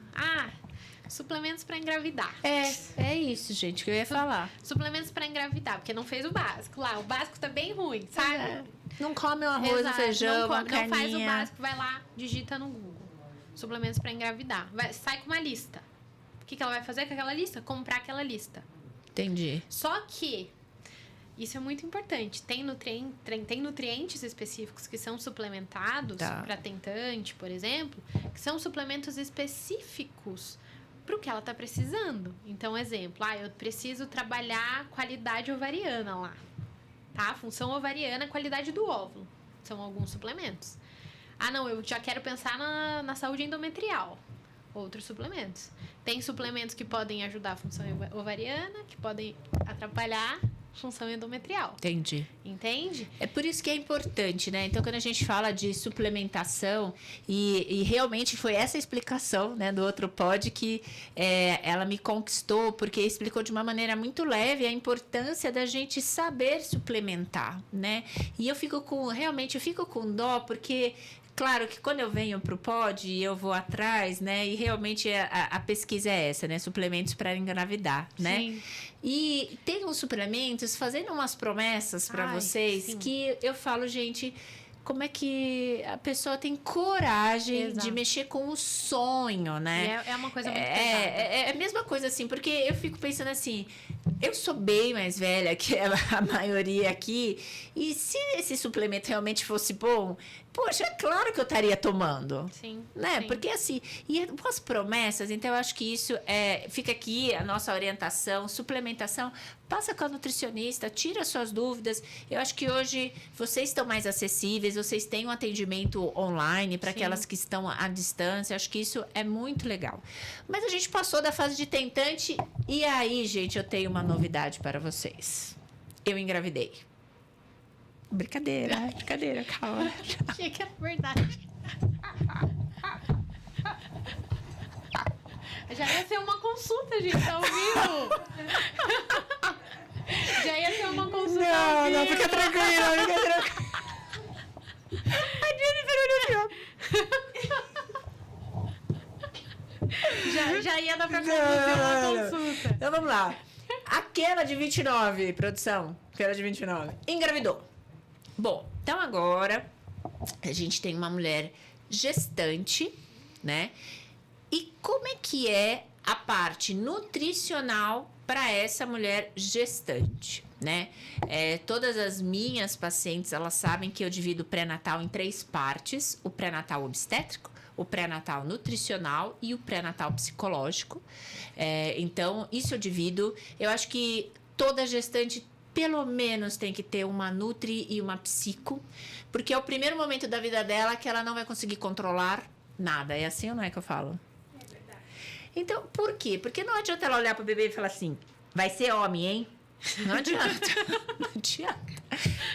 suplementos para engravidar. É isso, gente, que eu ia falar. Suplementos para engravidar, porque não fez o básico lá. O básico tá bem ruim, sabe? Não come o arroz, o Exato. feijão, não, a não faz o carninha. básico, vai lá, digita no Google. Suplementos para engravidar. Sai com uma lista. O que ela vai fazer com aquela lista? Comprar aquela lista. Entendi. Só que isso é muito importante. Tem nutrientes específicos que são suplementados Tá. para tentante, por exemplo, que são suplementos específicos para o que ela está precisando. Então, exemplo, eu preciso trabalhar qualidade ovariana lá. Tá? Função ovariana, qualidade do óvulo. São alguns suplementos. Não, eu já quero pensar na saúde endometrial. Outros suplementos. Tem suplementos que podem ajudar a função ovariana, que podem atrapalhar a função endometrial. Entendi. Entende? É por isso que é importante, né? Então, quando a gente fala de suplementação, e realmente foi essa explicação, né, do outro pod que ela me conquistou, porque explicou de uma maneira muito leve a importância da gente saber suplementar, né? E eu fico com dó, porque claro que quando eu venho pro pod, eu vou atrás, né? E realmente a pesquisa é essa, né? Suplementos para engravidar, né? Sim. E tem uns suplementos fazendo umas promessas para vocês sim. que eu falo, gente, como é que a pessoa tem coragem Exato. de mexer com o sonho, né? É uma coisa muito pesada. É a mesma coisa assim, porque eu fico pensando assim, eu sou bem mais velha que a maioria aqui, e se esse suplemento realmente fosse bom, poxa, é claro que eu estaria tomando. Sim. Né? Sim. Porque assim, e com as promessas, então eu acho que isso fica aqui a nossa orientação, suplementação, passa com a nutricionista, tira suas dúvidas. Eu acho que hoje vocês estão mais acessíveis, vocês têm um atendimento online para Sim. aquelas que estão à distância, acho que isso é muito legal. Mas a gente passou da fase de tentante e aí, gente, eu tenho uma novidade para vocês. Eu engravidei. Brincadeira, calma. Achei que era verdade. Já ia ser uma consulta, gente, ao vivo. Já ia ser uma consulta ao vivo. Não, fica tranquila, fica tranquila. A Jennifer olhou. Já ia dar pra fazer uma Não. consulta. Então vamos lá. Aquela de 29, produção. Aquela de 29. Engravidou. Bom, então agora a gente tem uma mulher gestante, né? E como é que é a parte nutricional para essa mulher gestante, né? Todas as minhas pacientes, elas sabem que eu divido o pré-natal em 3 partes. O pré-natal obstétrico, o pré-natal nutricional e o pré-natal psicológico. Então, isso eu divido. Eu acho que toda gestante, pelo menos, tem que ter uma nutri e uma psico, porque é o primeiro momento da vida dela que ela não vai conseguir controlar nada. É assim ou não é que eu falo? É verdade. Então, por quê? Porque não adianta ela olhar pro bebê e falar assim, vai ser homem, hein? Não adianta. Não adianta.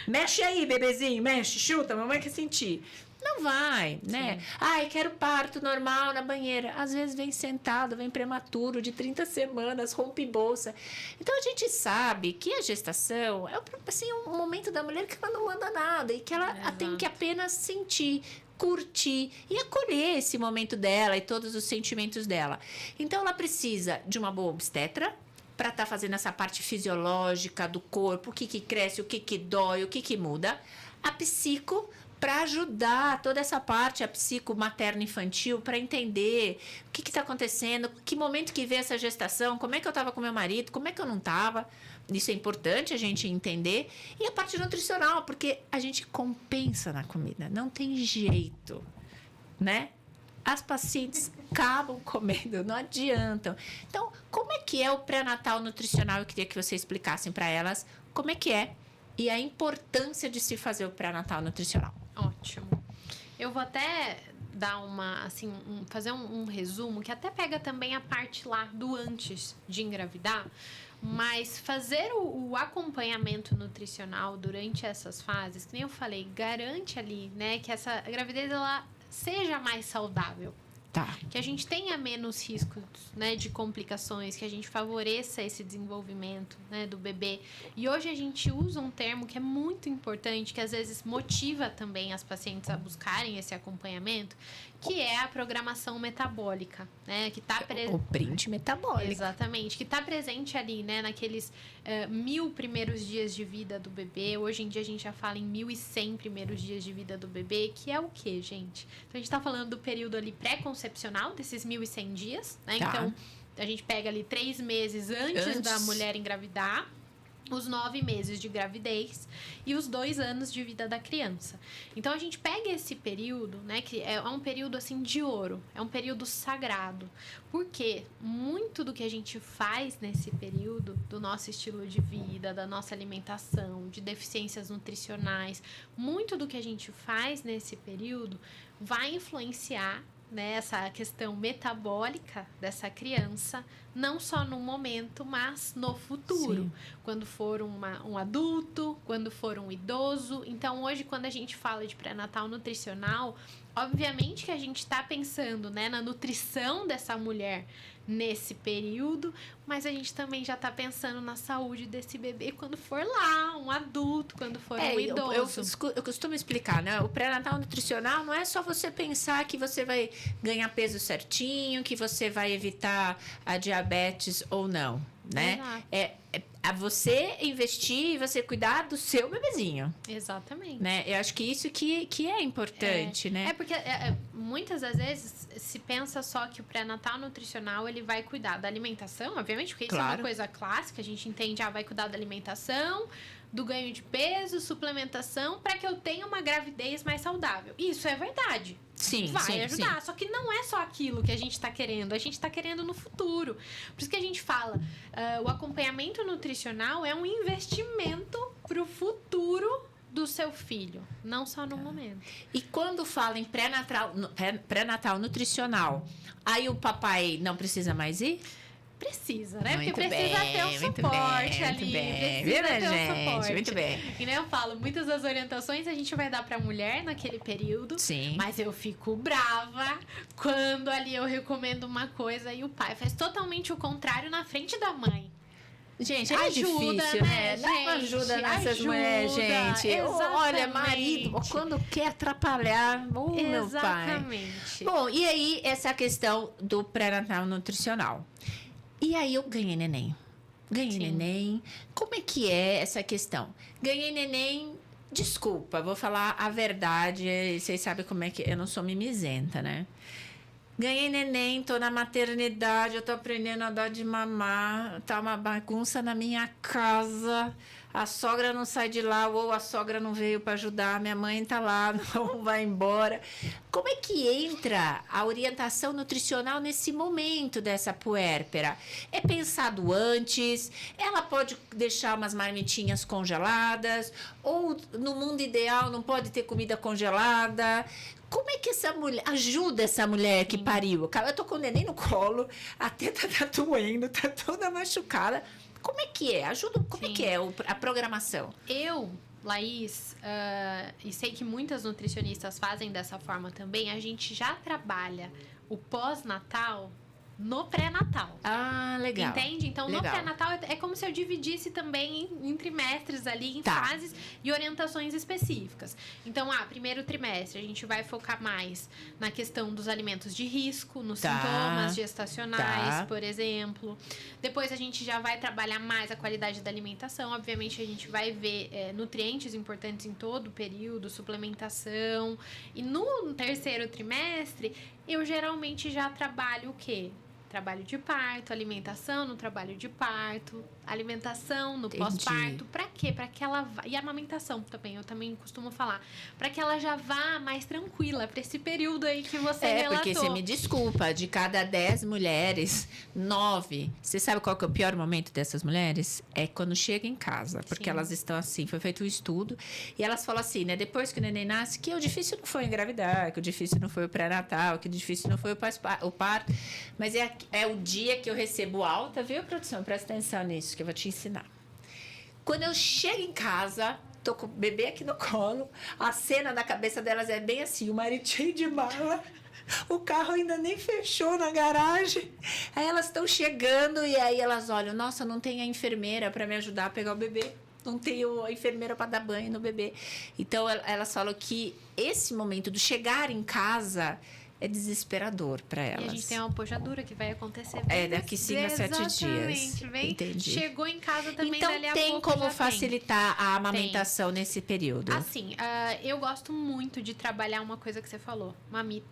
Mexe aí, bebezinho, mexe, chuta, mamãe quer sentir. Não vai, né? Sim. Ai, quero parto normal na banheira. Às vezes vem sentado, vem prematuro, de 30 semanas, rompe bolsa. Então, a gente sabe que a gestação é assim, um momento da mulher que ela não manda nada e que ela tem que apenas sentir, curtir e acolher esse momento dela e todos os sentimentos dela. Então, ela precisa de uma boa obstetra para estar fazendo essa parte fisiológica do corpo, o que cresce, o que dói, o que muda. A psico para ajudar toda essa parte, a psico materno-infantil, para entender o que está acontecendo, que momento que veio essa gestação, como é que eu estava com meu marido, como é que eu não estava. Isso é importante a gente entender. E a parte nutricional, porque a gente compensa na comida, não tem jeito, né? As pacientes acabam comendo, não adiantam. Então, como é que é o pré-natal nutricional? Eu queria que vocês explicassem para elas como é que é e a importância de se fazer o pré-natal nutricional. Ótimo. Eu vou até dar fazer um resumo que até pega também a parte lá do antes de engravidar, mas fazer o acompanhamento nutricional durante essas fases, que nem eu falei, garante ali, né, que essa gravidez ela seja mais saudável. Tá. Que a gente tenha menos riscos, né, de complicações, que a gente favoreça esse desenvolvimento, né, do bebê. E hoje a gente usa um termo que é muito importante, que às vezes motiva também as pacientes a buscarem esse acompanhamento, que é a programação metabólica, né, que está O print metabólico. Exatamente, que está presente ali, né, naqueles 1000 primeiros dias de vida do bebê. Hoje em dia a gente já fala em 1100 primeiros dias de vida do bebê, que é o quê, gente? Então a gente está falando do período ali pré-concepcional, desses 1100 dias, né? Tá. Então a gente pega ali 3 meses antes da mulher engravidar, os 9 meses de gravidez e os 2 anos de vida da criança. Então a gente pega esse período, né, que é um período assim de ouro, é um período sagrado, porque muito do que a gente faz nesse período, do nosso estilo de vida, da nossa alimentação, de deficiências nutricionais, muito do que a gente faz nesse período vai influenciar, né, essa questão metabólica dessa criança, não só no momento, mas no futuro. Sim. Quando for um adulto, quando for um idoso. Então, hoje, quando a gente fala de pré-natal nutricional, obviamente que a gente está pensando, né, na nutrição dessa mulher nesse período, mas a gente também já está pensando na saúde desse bebê quando for lá, um adulto, quando for um idoso. Eu costumo explicar, né? O pré-natal nutricional não é só você pensar que você vai ganhar peso certinho, que você vai evitar a diabetes ou não, né? Exato. É você investir e você cuidar do seu bebezinho, Exatamente. né? Eu acho que isso que é importante, né? É porque muitas das vezes se pensa só que o pré-natal nutricional ele vai cuidar da alimentação, obviamente, porque isso é uma Claro. coisa clássica, a gente entende, vai cuidar da alimentação, do ganho de peso, suplementação, para que eu tenha uma gravidez mais saudável. Isso é verdade. Sim, Vai sim, ajudar. sim. Só que não é só aquilo que a gente está querendo. A gente está querendo no futuro. Por isso que a gente fala, o acompanhamento nutricional é um investimento para o futuro do seu filho, não só no momento. E quando fala em pré-natal nutricional, aí o papai não precisa mais ir? Precisa, né? Muito Porque precisa bem, ter um muito suporte bem, ali. muito bem. Precisa Viu, minha ter um gente? suporte. Muito bem. E nem eu falo, muitas das orientações a gente vai dar pra mulher naquele período. Sim. Mas eu fico brava quando ali eu recomendo uma coisa e o pai faz totalmente o contrário na frente da mãe. Gente, é Ajuda, difícil, né? né, Dá uma gente? ajuda nessas Ajuda, mulheres, gente. Olha, exatamente. marido, quando quer atrapalhar, meu pai. Exatamente. Bom, e aí, essa questão do pré-natal nutricional. E aí, eu ganhei neném. Ganhei Sim. neném. Como é que é essa questão? Ganhei neném, desculpa, vou falar a verdade. Vocês sabem como é que... Eu não sou mimizenta, né? Ganhei neném, tô na maternidade, eu tô aprendendo a dar de mamar, tá uma bagunça na minha casa. a sogra não sai de lá, ou a sogra não veio para ajudar, minha mãe tá lá, não vai embora. Como é que entra a orientação nutricional nesse momento dessa puérpera? É pensado antes? Ela pode deixar umas marmitinhas congeladas? Ou no mundo ideal não pode ter comida congelada? Como é que essa mulher ajuda essa mulher que pariu? Eu tô com o neném no colo, a teta tá doendo, tá toda machucada. Como é que é? Ajuda, como é que é a programação? Laís, e sei que muitas nutricionistas fazem dessa forma também, a gente já trabalha o pós-natal no pré-natal. Ah, legal. Entende? Então, no pré-natal é como se eu dividisse também em trimestres ali, em fases e orientações específicas. Então, primeiro trimestre, a gente vai focar mais na questão dos alimentos de risco, nos sintomas gestacionais, por exemplo. Depois, a gente já vai trabalhar mais a qualidade da alimentação. Obviamente, a gente vai ver nutrientes importantes em todo o período, suplementação. E no terceiro trimestre, eu geralmente já trabalho o quê? Trabalho de parto, alimentação no trabalho de parto, alimentação no pós-parto. Pra quê? Pra que ela vá... E a amamentação também, eu também costumo falar. Pra que ela já vá mais tranquila pra esse período aí que você relatou. Porque você me desculpa, de cada 10 mulheres, 9... Você sabe qual que é o pior momento dessas mulheres? É quando chega em casa. Porque elas estão assim, foi feito um estudo. E elas falam assim, né? Depois que o neném nasce, que o difícil não foi engravidar, que o difícil não foi o pré-natal, que o difícil não foi o parto. Mas é o dia que eu recebo alta, viu, produção? Presta atenção nisso, que eu vou te ensinar. Quando eu chego em casa, tô com o bebê aqui no colo, a cena na cabeça delas é bem assim, o marido cheio de mala, o carro ainda nem fechou na garagem. Aí elas estão chegando e aí elas olham, nossa, não tem a enfermeira para me ajudar a pegar o bebê. Não tenho a enfermeira para dar banho no bebê. Então, elas falam que esse momento do chegar em casa é desesperador para elas. E a gente tem uma pojadura que vai acontecer daqui 5 a 7 dias. Entendi. Chegou em casa também, então, dali a tem pouco como facilitar a amamentação nesse período? Assim, eu gosto muito de trabalhar uma coisa que você falou.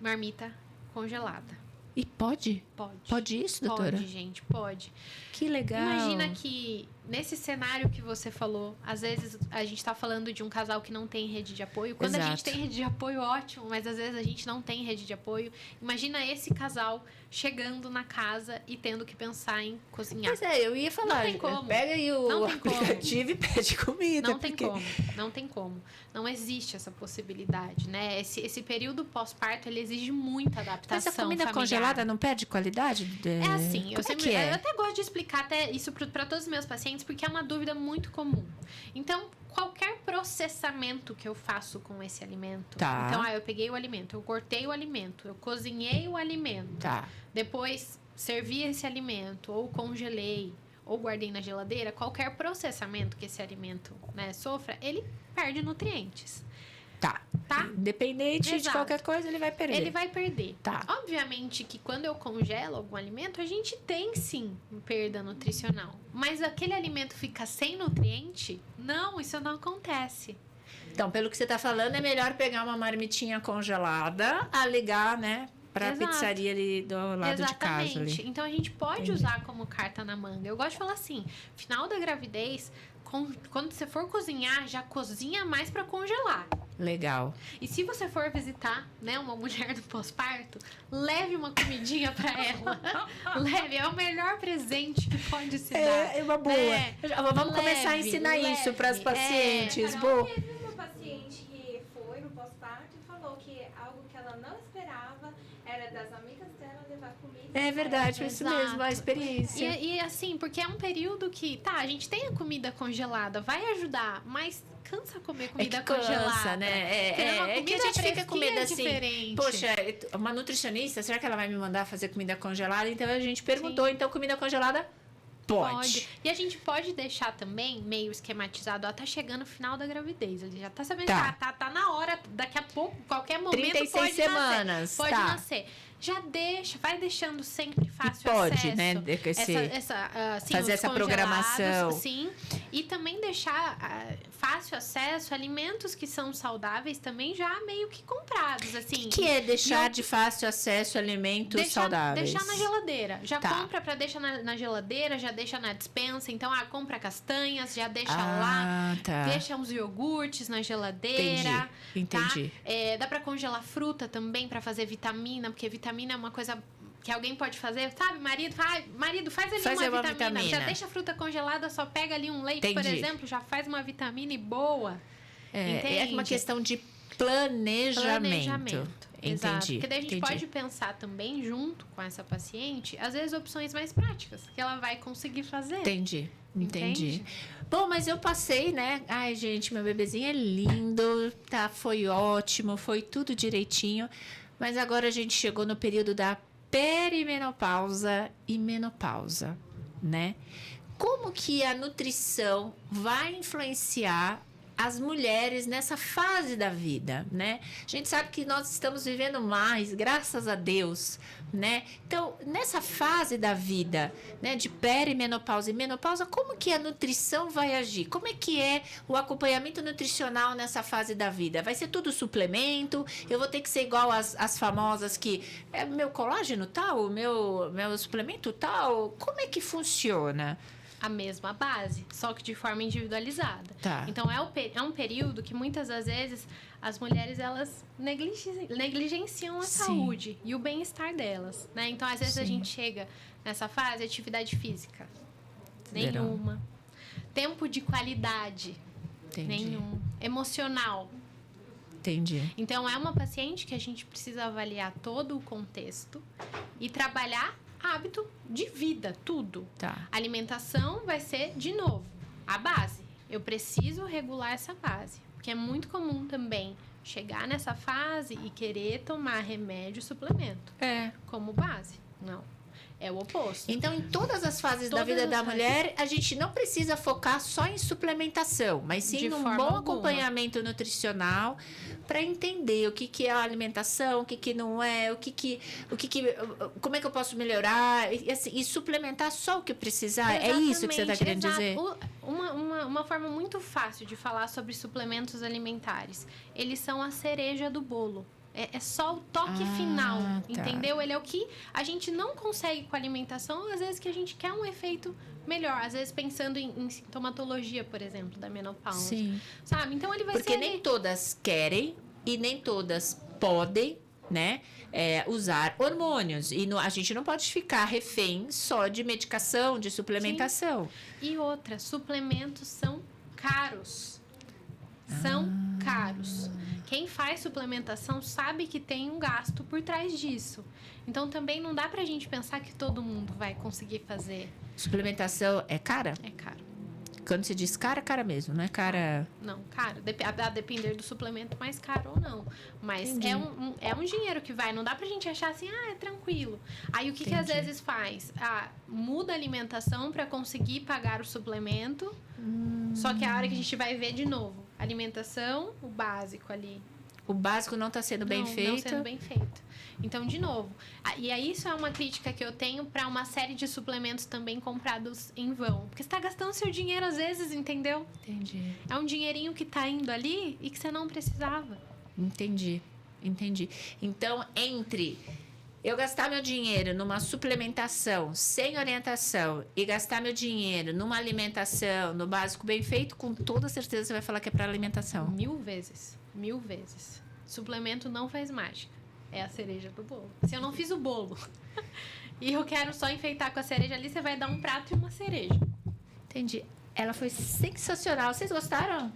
Marmita congelada. E pode? Pode. Pode isso, doutora? Pode, gente, pode. Que legal. Imagina que nesse cenário que você falou, às vezes a gente tá falando de um casal que não tem rede de apoio. Quando a gente tem rede de apoio, ótimo, mas às vezes a gente não tem rede de apoio. Imagina esse casal chegando na casa e tendo que pensar em cozinhar. Pois é, eu ia falar. Não tem como. Pega aí o aplicativo e pede comida. Não tem como. Não tem como. Não existe essa possibilidade, né? Esse período pós-parto, ele exige muita adaptação. Mas a comida familiar. Congelada não perde qualidade? É assim, eu até gosto de explicar até isso para todos os meus pacientes, porque é uma dúvida muito comum. Então, qualquer processamento que eu faço com esse alimento. Então, eu peguei o alimento, eu cortei o alimento, eu cozinhei o alimento. Depois, servi esse alimento, ou congelei, ou guardei na geladeira. Qualquer processamento que esse alimento, né, sofra, ele perde nutrientes. Tá? Independente de qualquer coisa, ele vai perder. Ele vai perder. Tá. Obviamente que quando eu congelo algum alimento, a gente tem sim perda nutricional. Mas aquele alimento fica sem nutriente? Não, isso não acontece. Então, pelo que você tá falando, é melhor pegar uma marmitinha congelada, ligar, né? Pra pizzaria ali do lado de casa. Ali. Então, a gente pode usar como carta na manga. Eu gosto de falar assim, final da gravidez, quando você for cozinhar, já cozinha mais pra congelar. Legal. E se você for visitar, né, uma mulher do pós-parto, leve uma comidinha pra ela. Leve, é o melhor presente que pode se dar. É uma boa. Vamos começar a ensinar isso para as pacientes. Teve uma paciente que foi no pós-parto e falou que algo que ela não esperava era das amigas dela levar comida. É verdade, foi isso mesmo, a experiência. E assim, porque é um período que, a gente tem a comida congelada, vai ajudar, mas cansa comer comida congelada. Cansa, né? É que a gente fica com medo assim. Diferente. Poxa, uma nutricionista, será que ela vai me mandar fazer comida congelada? Então a gente perguntou, então comida congelada pode. E a gente pode deixar também meio esquematizado, tá chegando o final da gravidez. Ele já tá sabendo que tá na hora, daqui a pouco, qualquer momento 36 pode semanas. nascer. Pode nascer. vai deixando sempre fácil pode, acesso. né? Fazer essa programação. Sim. E também deixar fácil acesso a alimentos que são saudáveis também já meio que comprados, assim. O que é deixar de fácil acesso a alimentos saudáveis? Deixar na geladeira. Já Tá. compra pra deixar na geladeira, já deixa na despensa. Então, compra castanhas, já deixa lá. Tá. Deixa uns iogurtes na geladeira. Entendi. Tá? Dá pra congelar fruta também pra fazer vitamina, porque vitamina é uma coisa que alguém pode fazer, sabe? Marido, faz ali uma vitamina. Já deixa a fruta congelada, só pega ali um leite, por exemplo, já faz uma vitamina e boa. É uma questão de planejamento. Exato. Entendi. Porque daí a gente pode pensar também, junto com essa paciente, às vezes opções mais práticas, que ela vai conseguir fazer. Entendi. Entende? Bom, mas eu passei, né? Ai, gente, meu bebezinho é lindo, tá? Foi ótimo, foi tudo direitinho. Mas agora a gente chegou no período da perimenopausa e menopausa, né? Como que a nutrição vai influenciar as mulheres nessa fase da vida, né? A gente sabe que nós estamos vivendo mais, graças a Deus, né? Então, nessa fase da vida, né, de perimenopausa e menopausa, como que a nutrição vai agir? Como é que é o acompanhamento nutricional nessa fase da vida? Vai ser tudo suplemento? Eu vou ter que ser igual as famosas que é meu colágeno tal, meu suplemento tal? Como é que funciona? A mesma base, só que de forma individualizada. Tá. Então, é um período que muitas das vezes as mulheres, elas negligenciam a saúde e o bem-estar delas, né? Então, às vezes a gente chega nessa fase, atividade física, nenhuma. Tempo de qualidade, nenhum. Emocional. Entendi. Então, é uma paciente que a gente precisa avaliar todo o contexto e trabalhar hábito de vida, tudo. Tá. Alimentação vai ser, de novo, a base. Eu preciso regular essa base. Porque é muito comum também chegar nessa fase e querer tomar remédio, suplemento. Como base. Não. É o oposto. Então, em todas as fases da vida da mulher, a gente não precisa focar só em suplementação, mas sim num bom acompanhamento nutricional para entender o que é a alimentação, o que não é, como é que eu posso melhorar e suplementar só o que precisar. Exatamente, é isso que você está querendo dizer? Uma forma muito fácil de falar sobre suplementos alimentares. Eles são a cereja do bolo. É só o toque final, entendeu? Ele é o que a gente não consegue com a alimentação, às vezes que a gente quer um efeito melhor. Às vezes pensando em sintomatologia, por exemplo, da menopausa. Sim. Sabe? Então ele vai Porque nem todas querem e nem todas podem, né, usar hormônios. E a gente não pode ficar refém só de medicação, de suplementação. Sim. E outra, suplementos são caros. São caros. Quem faz suplementação sabe que tem um gasto por trás disso. Então, também não dá pra gente pensar que todo mundo vai conseguir fazer. Suplementação é cara? É caro. Quando se diz cara, cara mesmo, não é cara... Não, caro. A depender do suplemento, mais caro ou não. Mas é um dinheiro que vai. Não dá pra gente achar assim, é tranquilo. Aí, o que às vezes faz? Muda a alimentação pra conseguir pagar o suplemento. Só que a hora que a gente vai ver de novo, alimentação, o básico ali. O básico não está sendo bem feito. Não sendo bem feito. Então, de novo, e aí isso é uma crítica que eu tenho para uma série de suplementos também comprados em vão. Porque você está gastando seu dinheiro às vezes, entendeu? Entendi. É um dinheirinho que está indo ali e que você não precisava. Entendi. Então, entre eu gastar meu dinheiro numa suplementação sem orientação e gastar meu dinheiro numa alimentação, no básico bem feito, com toda certeza você vai falar que é para alimentação. 1000 vezes. 1000 vezes. Suplemento não faz mágica. É a cereja do bolo. Se eu não fiz o bolo e eu quero só enfeitar com a cereja ali, você vai dar um prato e uma cereja. Entendi. Ela foi sensacional. Vocês gostaram?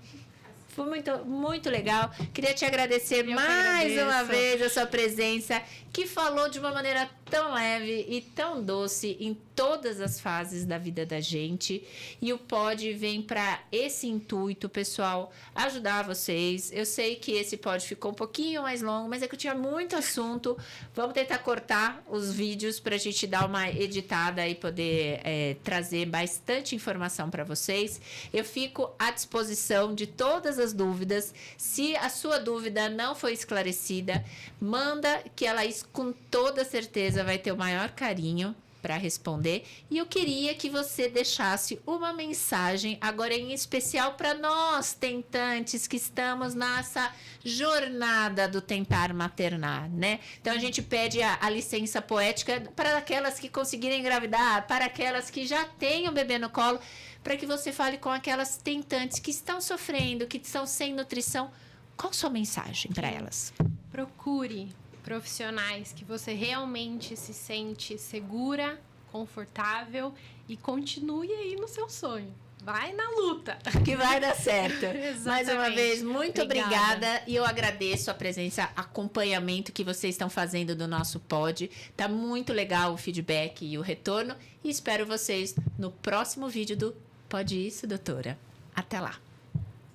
Foi muito, muito legal. Queria te agradecer mais uma vez a sua presença, que falou de uma maneira tão leve e tão doce em todas as fases da vida da gente. E o Pod vem para esse intuito, pessoal, ajudar vocês. Eu sei que esse Pod ficou um pouquinho mais longo, mas é que eu tinha muito assunto. Vamos tentar cortar os vídeos para a gente dar uma editada e poder trazer bastante informação para vocês. Eu fico à disposição de todas as dúvidas. Se a sua dúvida não foi esclarecida, manda que a Laís, com toda certeza, vai ter o maior carinho para responder. E eu queria que você deixasse uma mensagem, agora em especial para nós tentantes que estamos nessa jornada do tentar maternar, né? Então a gente pede a licença poética para aquelas que conseguirem engravidar, para aquelas que já têm o bebê no colo, para que você fale com aquelas tentantes que estão sofrendo, que estão sem nutrição. Qual a sua mensagem para elas? Procure profissionais que você realmente se sente segura, confortável e continue aí no seu sonho. Vai na luta. Que vai dar certo. Mais uma vez, muito obrigada. E eu agradeço a presença, acompanhamento que vocês estão fazendo do nosso pod. Tá muito legal o feedback e o retorno. E espero vocês no próximo vídeo do Pode Isso, doutora. Até lá.